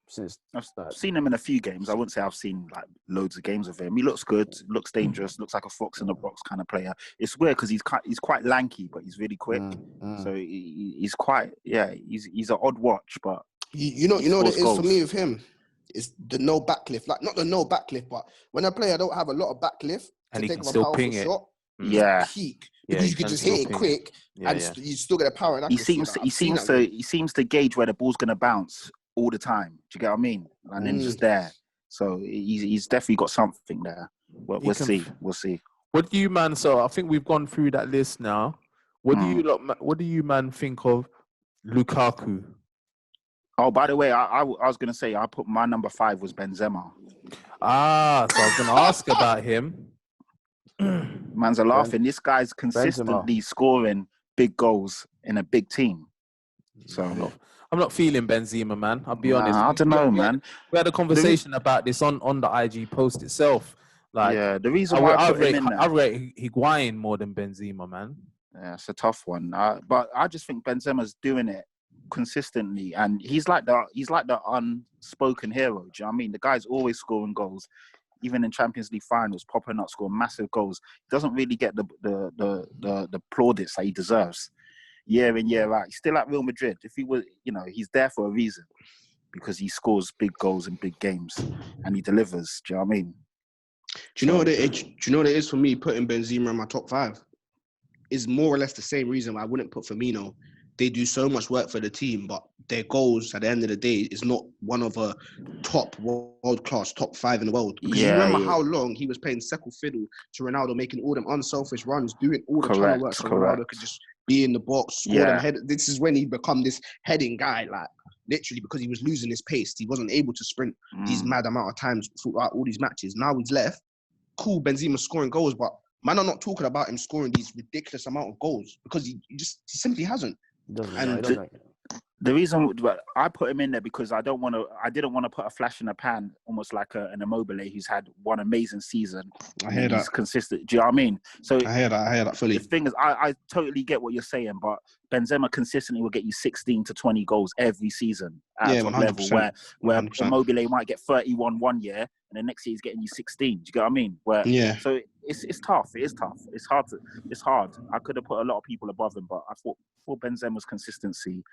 Since I've seen him in a few games. I wouldn't say I've seen like loads of games of him. He looks good, looks dangerous, looks like a fox in the box kind of player. It's weird because he's quite lanky, but he's really quick. So he's quite he's an odd watch, but you know what it is goals. For me with him. It's the no backlift, like not the no backlift, but when a player don't have a lot of backlift and to he take can a still powerful ping it. shot, peak. Because you can just hit it quick and you still get a power. And he seems to gauge where the ball's going to bounce all the time. Do you get what I mean? And then just there. So he's definitely got something there. We'll see. What do you, man? So I think we've gone through that list now. What do you, man, think of Lukaku? Oh, by the way, I was going to say I put my number 5 was Benzema. So I was going to ask about him. Man's a laughing. This guy's consistently scoring big goals in a big team. So I'm not feeling Benzema, man. I'll be honest. I don't know, man. We had a conversation about this on the IG post itself. Like, the reason why I rate Higuain more than Benzema, man. Yeah, it's a tough one. But I just think Benzema's doing it consistently, and he's like the unspoken hero. Do you know what I mean? The guy's always scoring goals. Even in Champions League finals, popping up, scoring massive goals. He doesn't really get the plaudits that he deserves year in, year out. He's still at Real Madrid. If he was, he's there for a reason because he scores big goals in big games and he delivers. Do you know what I mean? Do you know what it is for me putting Benzema in my top 5? Is more or less the same reason why I wouldn't put Firmino. They do so much work for the team, but their goals at the end of the day is not one of a top world-class, top 5 in the world. Because you remember how long he was playing second fiddle to Ronaldo, making all them unselfish runs, doing all the tunnel work so Ronaldo could just be in the box, score them head. This is when he become this heading guy, like literally because he was losing his pace. He wasn't able to sprint these mad amount of times throughout all these matches. Now he's left. Cool, Benzema scoring goals, but man, I'm not talking about him scoring these ridiculous amount of goals because he simply hasn't. The reason I put him in there because I didn't want to put a flash in the pan, almost like an Immobile who's had one amazing season. I hear that. He's consistent. Do you know what I mean? So I hear that fully. The thing is, I totally get what you're saying, but Benzema consistently will get you 16 to 20 goals every season at a top level, where Immobile might get 31 one year, and the next year he's getting you 16. Do you get what I mean? So it's tough. It is tough. It's hard. I could have put a lot of people above him, but I thought for Benzema's consistency,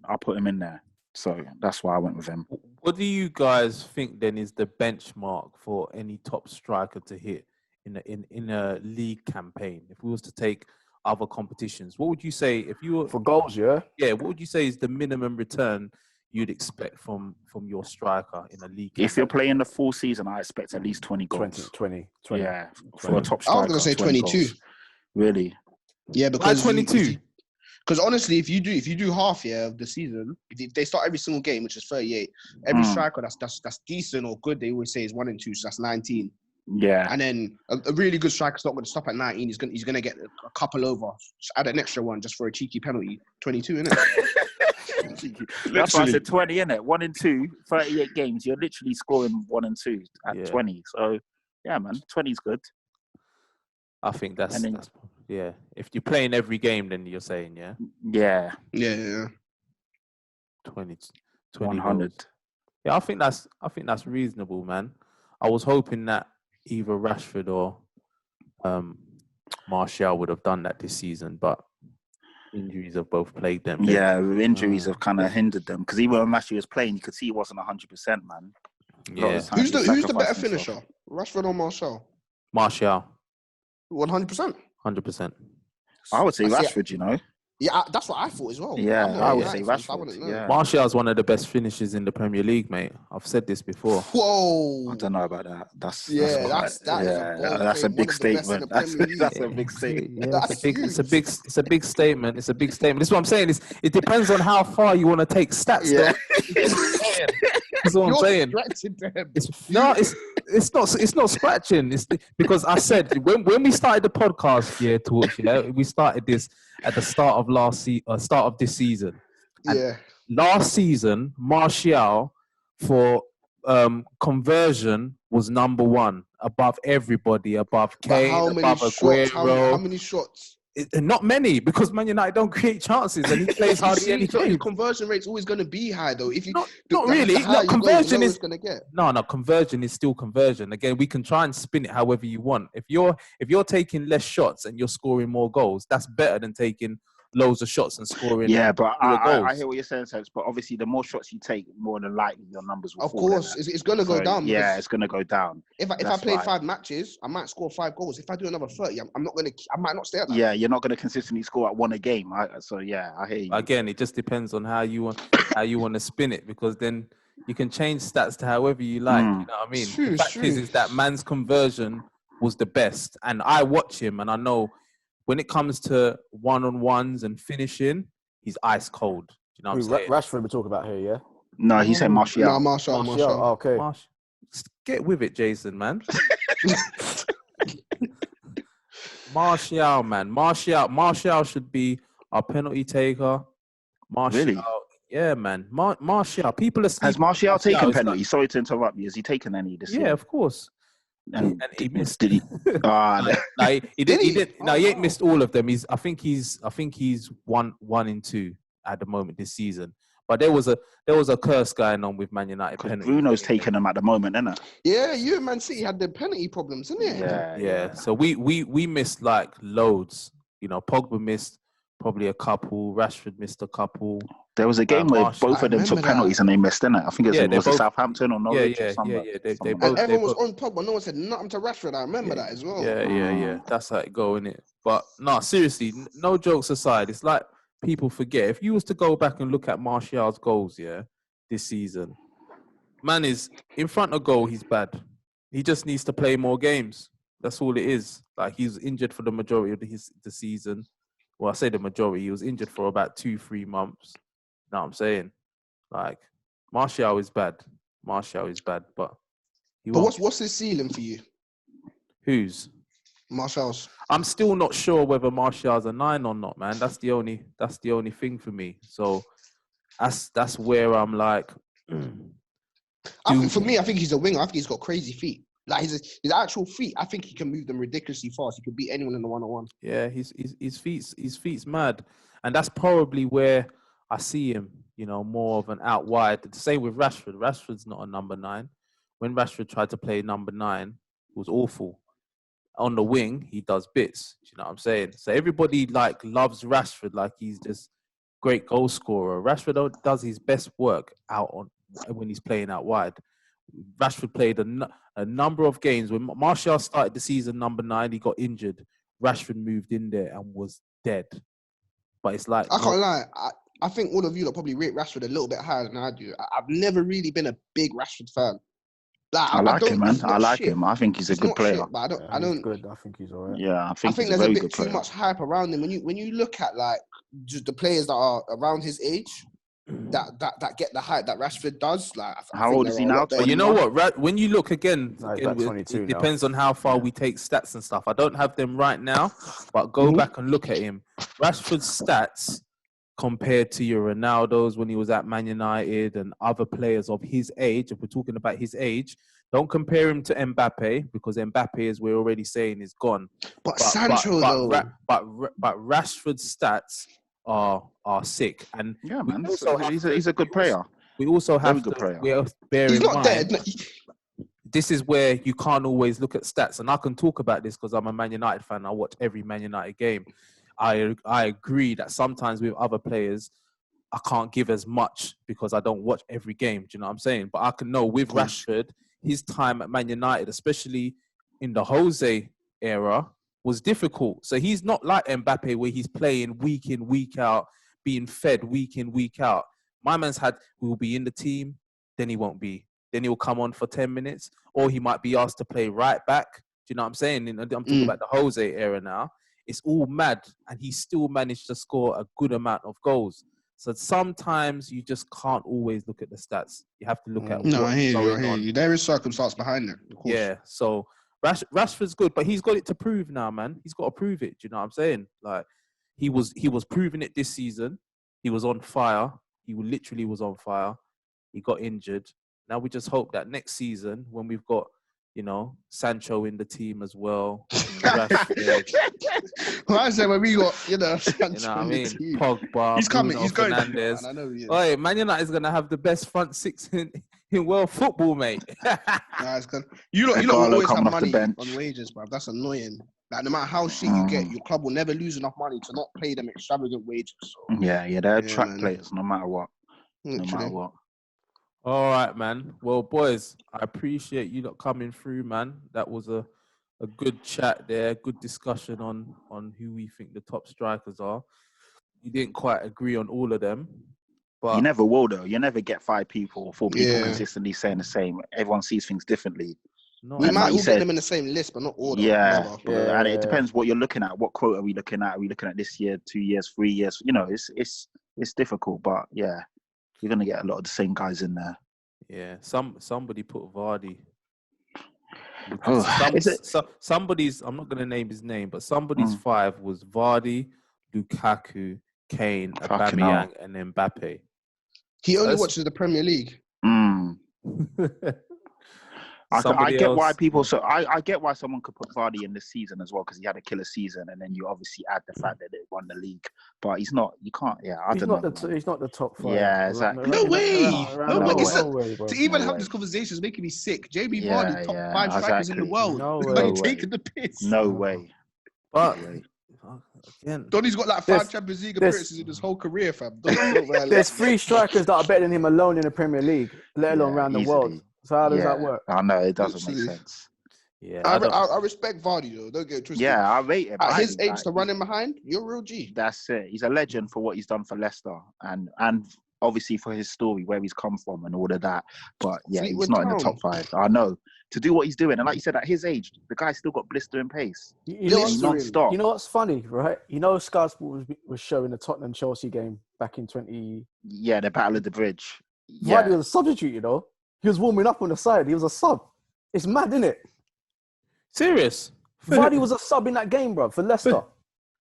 I'll put him in there. So that's why I went with him. What do you guys think then is the benchmark for any top striker to hit in a league campaign? If we was to take other competitions, what would you say if you were for goals? Yeah. What would you say is the minimum return you'd expect from your striker in a league campaign? If you're playing the full season, I expect at least 20 goals. 20. Yeah, for a top striker. I was going to say 22. Goals. Really? Yeah, because 22. Because honestly, if you do half of the season, if they start every single game, which is 38, every striker that's decent or good, they always say is 1 and 2, so that's 19. Yeah. And then a really good striker's not going to stop at 19. He's going to get a couple over. Just add an extra one just for a cheeky penalty. 22, innit? That's why I said 20, innit? 1 and 2, 38 games. You're literally scoring 1 and 2 at 20. So, yeah, man, 20 is good. I think that's if you're playing every game, then you're saying, Yeah. 20 100. goals. Yeah, I think that's reasonable, man. I was hoping that either Rashford or Martial would have done that this season, but injuries have both plagued them. Yeah, injuries have kind of hindered them because even when Rashford was playing, you could see he wasn't 100%, man. Yeah. Who's the better finisher, Rashford or Martial? Martial. 100%. 100%. I would say Rashford, you know. Yeah, that's what I thought as well. Yeah, I'm not I a would say United fan, so I Rashford. wouldn't know. Yeah. Martial's one of the best finishers in the Premier League, mate. I've said this before. Whoa. I don't know about that. That's that is a bold that's a claim. big One of the best in statement. the Premier League. That's a big statement. Yeah, it's a big statement. It's a big statement. This is what I'm saying. It depends on how far you want to take stats, Yeah. though. That's what I'm saying. It's not scratching. It's because I said when we started the podcast, Torch, we started this at the start of this season. And last season, Martial for conversion was number one above everybody, above Kane, above Aguero. How many shots? Not many, because Man United don't create chances and he plays hardly any games. His conversion rate's always going to be high, though. If you not really. Conversion is going to get. No. Conversion is still conversion. Again, we can try and spin it however you want. If you're taking less shots and you're scoring more goals, that's better than taking loads of shots and scoring. Yeah, but I hear what you're saying, Sense. But obviously, the more shots you take, more than likely your numbers will fall. Of course, it's going to go down. Yeah, it's going to go down. If I play 5 matches, I might score 5 goals. If I do another 30, I might not stay at that. Yeah, you're not going to consistently score at 1 a game. I hear you. Again, it just depends on how you want to spin it, because then you can change stats to however you like. You know what I mean? The fact is that man's conversion was the best, and I watch him, and I know. When it comes to one-on-ones and finishing, he's ice cold. Do you know what I'm saying? Rashford we're talking about here, yeah? No, he said Martial. No, Martial. Oh, okay. Get with it, Jason, man. Martial, man. Martial should be our penalty taker. Martial. Really? Yeah, man. Martial. People are saying... Has Martial taken penalties? Sorry to interrupt you. Has he taken any this year? Yeah, of course. And he missed. Did he? He did. No, he ain't missed all of them. I think he's 1 in 2 at the moment this season. But there was a curse going on with Man United penalty. Bruno's taking them at the moment, isn't it? Yeah, you and Man City had the penalty problems, isn't it? Yeah. So we missed like loads. You know, Pogba missed probably a couple. Rashford missed a couple. There was a game where both of them took penalties and they missed, didn't it? I think it was Southampton or Norwich or something. They both. And everyone was on Pogba. No one said nothing to Rashford. I remember that as well. Yeah. That's how it go, innit? But no, seriously, no jokes aside, it's like people forget. If you was to go back and look at Martial's goals, this season, man is in front of goal. He's bad. He just needs to play more games. That's all it is. Like, he's injured for the majority of the season. Well, I say the majority. He was injured for about 2-3 months. You know what I'm saying? Like, Martial is bad. But what's his ceiling for you? Whose? Martial's. I'm still not sure whether Martial's a 9 or not, man. That's the only thing for me. So that's where I'm like. For me, I think he's a winger. I think he's got crazy feet. Like his actual feet, I think he can move them ridiculously fast. He could beat anyone in the 1-on-1. Yeah, his feet's mad, and that's probably where I see him. You know, more of an out wide. The same with Rashford. Rashford's not a number 9. When Rashford tried to play number 9, it was awful. On the wing, he does bits. Do you know what I'm saying? So everybody loves Rashford, like he's just great goal scorer. Rashford does his best work when he's playing out wide. Rashford played a number of games. When Martial started the season number 9, he got injured. Rashford moved in there and was dead. But it's like... I can't lie. I think all of you probably rate Rashford a little bit higher than I do. I've never really been a big Rashford fan. I like him, man. I like him. I think he's a good player. Shit, but I don't. He's good. I think he's all right. Yeah, I think there's a bit too much hype around him. When you look at just the players that are around his age, that get the hype that Rashford does. Like, how old is he now? But you know what? When you look again, it depends on how far we take stats and stuff. I don't have them right now, but go back and look at him. Rashford's stats compared to your Ronaldo's when he was at Man United and other players of his age, if we're talking about his age, don't compare him to Mbappe, because Mbappe, as we're already saying, is gone. But Sancho, though. But Rashford's stats are sick. And yeah, man, he's a good player. We also have to bear in mind, this is where you can't always look at stats. And I can talk about this because I'm a Man United fan. I watch every Man United game. I agree that sometimes with other players, I can't give as much because I don't watch every game. Do you know what I'm saying? But I can know with Rashford, his time at Man United, especially in the Jose era, was difficult. So he's not like Mbappe where he's playing week in, week out, being fed week in, week out. My man's will be in the team, then he won't be. Then he'll come on for 10 minutes, or he might be asked to play right back. Do you know what I'm saying? And I'm talking about the Jose era now. It's all mad, and he still managed to score a good amount of goals. So sometimes you just can't always look at the stats. You have to look at what's going on. There is circumstance behind it, of course. Yeah, so Rashford's good, but he's got it to prove now, man. He's got to prove it. Do you know what I'm saying? Like he was proving it this season. He was on fire. He literally was on fire. He got injured. Now we just hope that next season, when we've got, Sancho in the team as well. Well, I said when we got, Sancho you know what I mean? Pogba, he's coming. He's going. Fernandes. I know he is. Oi, Man United is gonna have the best front six in world football, mate. It's good. You lot always have money on wages, bro. That's annoying. Like no matter how shit you get, your club will never lose enough money to not pay them extravagant wages. So. Yeah, they're track players, no matter what. No matter what. All right, man. Well, boys, I appreciate you lot coming through, man. That was a good chat there, good discussion on who we think the top strikers are. You didn't quite agree on all of them. But you never will, though. You never get 5 people or 4 people consistently saying the same. Everyone sees things differently. No, we might all get them in the same list, but not all. And it depends what you're looking at. What quote are we looking at? Are we looking at this year, 2 years, 3 years? It's difficult, but yeah. You're gonna get a lot of the same guys in there. Yeah, somebody put Vardy. Somebody's. I'm not gonna name his name, but somebody's 5 was Vardy, Lukaku, Kane, Aubameyang, and Mbappe. He only watches the Premier League. I get why people. So I get why someone could put Vardy in this season as well because he had a killer season, and then you obviously add the fact that they won the league. But he's not. You can't. Yeah, I don't know. He's not the top 5. Yeah, exactly. No way. No way, bro. To even have this conversation is making me sick. Jamie Vardy, top 5 strikers in the world. No way. Taking the piss. No way. But again, Donny's got like 5 Champions League appearances in his whole career, fam. There's 3 strikers that are better than him alone in the Premier League, let alone around the world. So how does that work? I know it doesn't make sense. Yeah, I respect Vardy though. Don't get it twisted. Yeah, I rate him. At his age, to run him behind, you're a real G. That's it. He's a legend for what he's done for Leicester, and obviously for his story, where he's come from, and all of that. But yeah, he's not in the top 5. I know. To do what he's doing, and like you said, at his age, the guy's still got blistering pace. Non-stop. You know what's funny, right? You know, Sky Sports was showing the Tottenham Chelsea game back in 20. Yeah, the Battle of the Bridge. Vardy was a substitute, you know. He was warming up on the side. He was a sub. It's mad, isn't it? Serious? Vardy was a sub in that game, bro, for Leicester.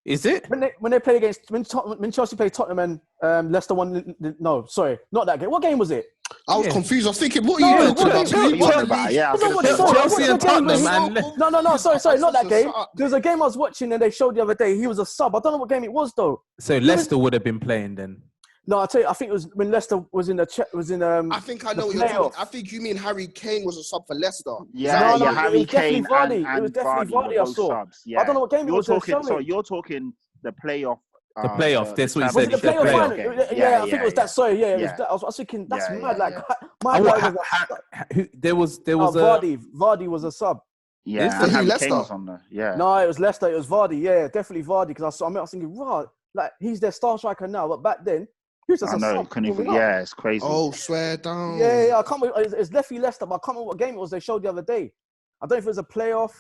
Is it? When they played against when Chelsea played Tottenham and Leicester won. No, sorry, not that game. What game was it? I was confused. I was thinking, what are you doing? Chelsea and Tottenham, man. No. Sorry, not that game. There was a game I was watching and they showed the other day. He was a sub. I don't know what game it was though. So Leicester would have been playing then. No, I tell you, I think it was when Leicester was in I think I know what you're talking. I think you mean Harry Kane was a sub for Leicester. Yeah, Harry Kane and it was definitely Vardy I saw. Subs. Yeah. I don't know what game it was. Sorry, you're talking the playoff. The playoff. That's what he said. Was it the playoff final? Yeah, I think it was that. Sorry, yeah, it was that. I was thinking that's mad. Like my guy was there was Vardy was a sub. Yeah, and Harry Kane was on there. Yeah. No, it was Leicester. It was Vardy. Yeah, definitely Vardy. Because I was thinking, right, like he's their star striker now, but back then. I know, it's crazy. Oh, swear down. Yeah, I can't remember. It's definitely Leicester, but I can't remember what game it was they showed the other day. I don't know if it was a playoff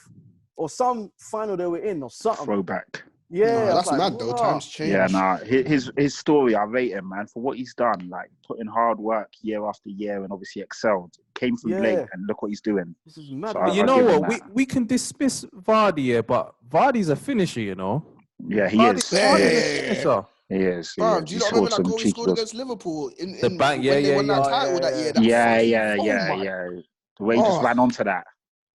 or some final they were in or something. Throwback. Yeah, that's mad though. Times change. Yeah, his story, I rate him, man, for what he's done. Like putting hard work year after year, and obviously excelled. Came from Blake, and look what he's doing. This is mad. So you know what? We can dismiss Vardy here, but Vardy's a finisher, you know. Yeah, he is. He is. Bro, do you not remember that goal he scored against Liverpool in the bank? When they won that title that year? Yeah. The way he just ran onto that.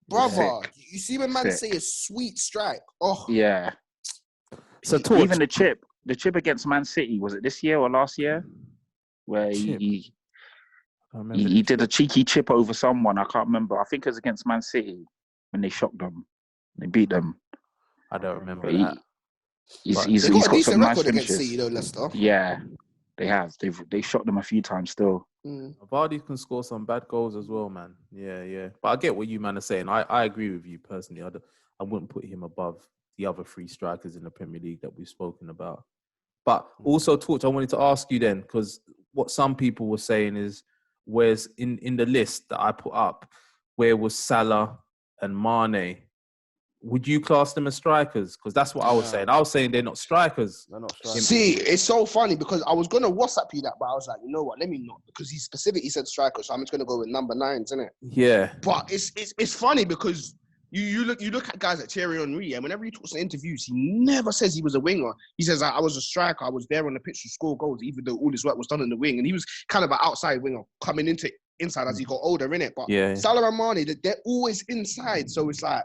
Brother, you see when man say a sweet strike. Oh. Yeah. So even the chip against Man City, was it this year or last year? Where he did a cheeky chip over someone. I can't remember. I think it was against Man City when they shocked them. They beat them. I don't remember that. He's got some nice finishes. City, though, Leicester. Yeah, they have. They shot them a few times still. Vardy can score some bad goals as well, man. Yeah. But I get what you man are saying. I agree with you personally. I wouldn't put him above the other 3 strikers in the Premier League that we've spoken about. But also, Torch, I wanted to ask you then, because what some people were saying is, where's in the list that I put up, where was Salah and Mane? Would you class them as strikers? Because that's what I was saying. I was saying they're not strikers. They're not strikers. See, it's so funny because I was going to WhatsApp you that, but I was like, you know what, let me not. Because he specifically said strikers, so I'm just going to go with number 9s, isn't it? Yeah. But it's funny because you look at guys like Thierry Henry, and whenever he talks in interviews, he never says he was a winger. He says, I was a striker. I was there on the pitch to score goals, even though all his work was done in the wing. And he was kind of an outside winger coming into inside as he got older, innit? But Salah and Mane, they're always inside. So it's like,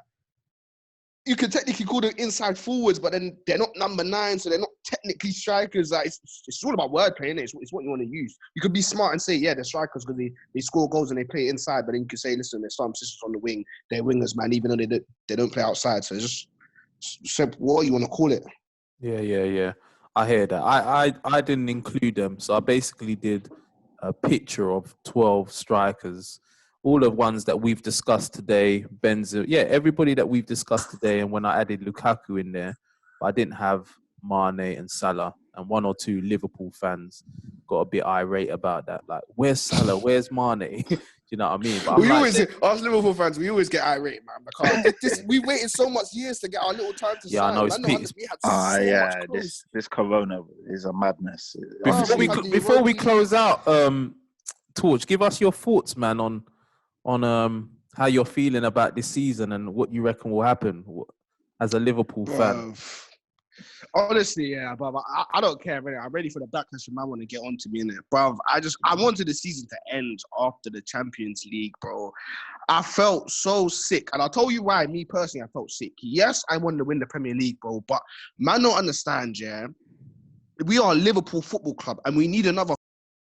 you can technically call them inside forwards, but then they're not number 9, so they're not technically strikers. Like it's all about wordplay, innit? It's what you want to use. You could be smart and say, yeah, they're strikers because they score goals and they play inside, but then you could say, listen, there's some positions on the wing, they're wingers, man, even though they don't play outside. So it's just simple. What you want to call it? Yeah. I hear that. I didn't include them, so I basically did a picture of 12 strikers. All the ones that we've discussed today, Benzema, everybody that we've discussed today. And when I added Lukaku in there, but I didn't have Mane and Salah. And 1 or 2 Liverpool fans got a bit irate about that. Like, where's Salah? Where's Mane? Do you know what I mean? But us Liverpool fans, we always get irate, man. Because we waited so much years to get our little time to sign. I know this Corona is a madness. Before we close out, Torch, give us your thoughts, man, on how you're feeling about this season and what you reckon will happen as a Liverpool fan. Honestly, yeah, bruv, I don't care, really. I'm ready for the backlash from man want to get on to me in it, bruv. I wanted the season to end after the Champions League, bro. I felt so sick, and I'll tell you why. Me personally, I felt sick. Yes, I wanted to win the Premier League, bro, but man don't understand, yeah. We are a Liverpool Football Club, and we need another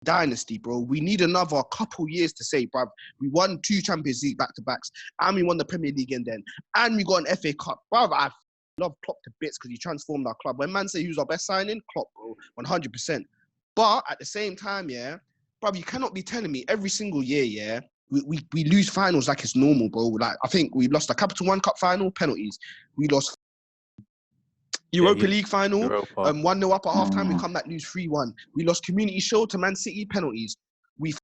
dynasty, bro. We need another couple years to say, bruv, we won 2 Champions League back-to-backs, and we won the Premier League and we got an FA Cup. Bruv, I love Klopp to bits because he transformed our club. When man say he was our best signing, Klopp, bro, 100%. But at the same time, yeah, bruv, you cannot be telling me every single year, yeah, we lose finals like it's normal, bro. Like, I think we lost the Capital One Cup final, penalties. We lost Europa League final, 1-0 up at half-time, we come back, lose 3-1. We lost Community Shield to Man City, penalties. We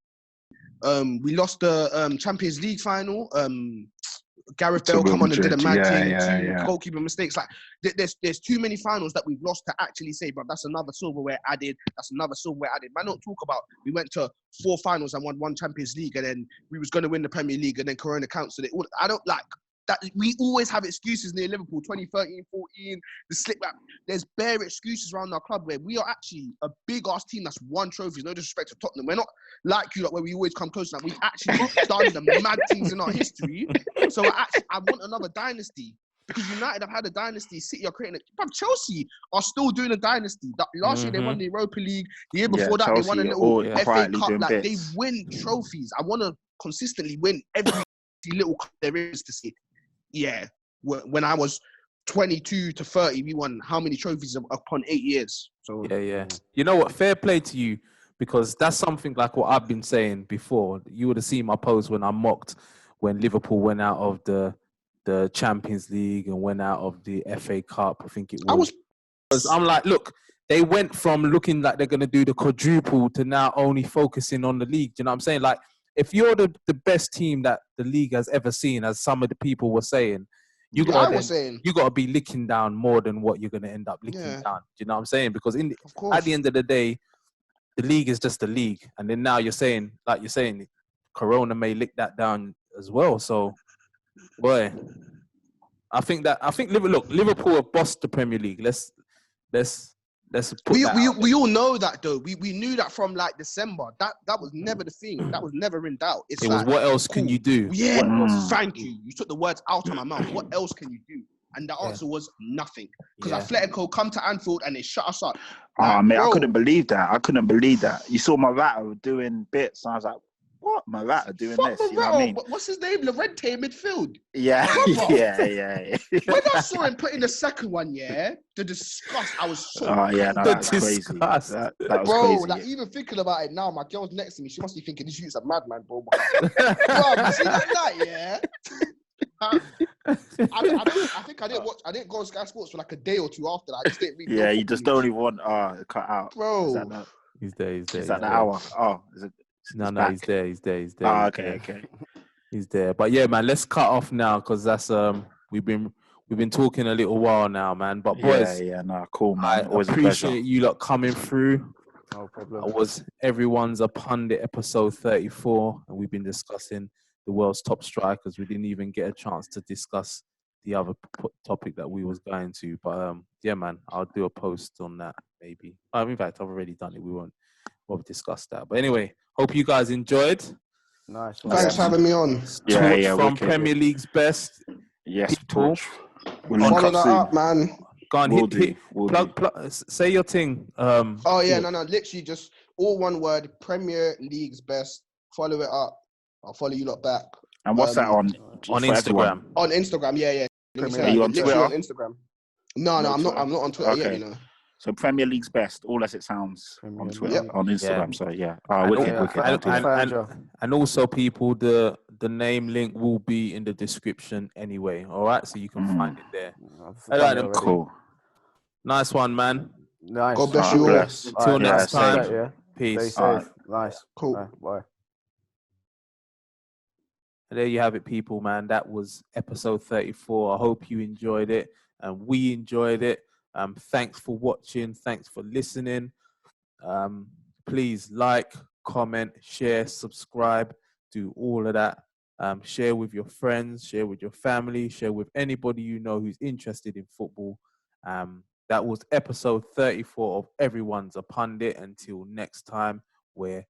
lost the Champions League final. Gareth Bale come on and did a mad thing, 2 goalkeeper mistakes. Like, there's too many finals that we've lost to actually say, bro, that's another silverware added. That's another silverware added. Man, don't talk about we went to 4 finals and won 1 Champions League, and then we was going to win the Premier League, and then Corona cancelled it. I don't like that. We always have excuses near Liverpool, 2013, 14, the slip back. There's bare excuses around our club where we are actually a big-ass team that's won trophies. No disrespect to Tottenham. We're not like you, like where we always come close. Like, we've actually done the mad things in our history. So I want another dynasty. Because United have had a dynasty, City are creating it. But Chelsea are still doing a dynasty. Last year they won the Europa League. The year before that Chelsea they won a little FA Cup. Like, they bits. win trophies. I want to consistently win every little cup there is to see. Yeah, when I was 22 to 30, we won how many trophies upon 8 years? So Yeah. You know what? Fair play to you, because that's something like what I've been saying before. You would have seen my post when I mocked when Liverpool went out of the Champions League and went out of the FA Cup. I think it was. I'm like, look, they went from looking like they're going to do the quadruple to now only focusing on the league. Do you know what I'm saying? Like, if you're the best team that the league has ever seen, as some of the people were saying, you got to be licking down more than what you're going to end up licking down. Do you know what I'm saying? Because at the end of the day, the league is just the league. And then now you're saying, Corona may lick that down as well. So, boy, I think Liverpool have bossed the Premier League. Let's put we all know that though. We knew that from like December. That was never the thing. That was never in doubt. It was what else can you do? Yeah, thank you. You took the words out of my mouth. What else can you do? And the answer was nothing. Because Atletico come to Anfield and they shut us up. Like, mate, I couldn't believe that. You saw Morata doing bits, and I was like, what? Morata doing this? You know what I mean? What's his name? Lorente midfield. Yeah. When I saw him put in the second one, the disgust, I was so that's crazy. That was crazy. Like, even thinking about it now, my girl's next to me. She must be thinking this dude's a madman, bro. Bro, you see that night, I think I didn't watch. I didn't go on Sky Sports for like a day or two after that. I just didn't read. Yeah, you just don't even want cut out, bro. He's there. Is that the hour? Oh, is it? No, he's there. He's there. Oh, okay. He's there. But yeah, man, let's cut off now because that's we've been talking a little while now, man. But boys, cool, man. I Always appreciate you lot coming through. No problem. It was Everyone's a Pundit episode 34, and we've been discussing the world's top strikers. We didn't even get a chance to discuss the other topic that we was going to. But yeah, man, I'll do a post on that maybe. In fact, I've already done it. We won't discuss that. But anyway, hope you guys enjoyed. Nice. Thanks for having me on. Torch from Premier League's best. Yes, people. Follow that up, man. Go on, plug, say your thing. No, literally just all one word, Premier League's best. Follow it up. I'll follow you lot back. And what's that on? On Instagram. On Instagram, yeah. Are you on Twitter? On Instagram. No, I'm not on Twitter yet, you know. So Premier League's best, all as it sounds on Twitter, on Instagram. So yeah. And also, people, the name link will be in the description anyway. All right, so you can find it there. All right, cool. Nice one, man. Nice. God bless you all. Till next time. Peace. Stay safe. Nice. Cool. Bye. There you have it, people, man. That was episode 34. I hope you enjoyed it, and we enjoyed it. Thanks for watching. Thanks for listening. Please like, comment, share, subscribe, do all of that. Share with your friends, share with your family, share with anybody you know who's interested in football. That was episode 34 of Everyone's a Pundit. Until next time, we're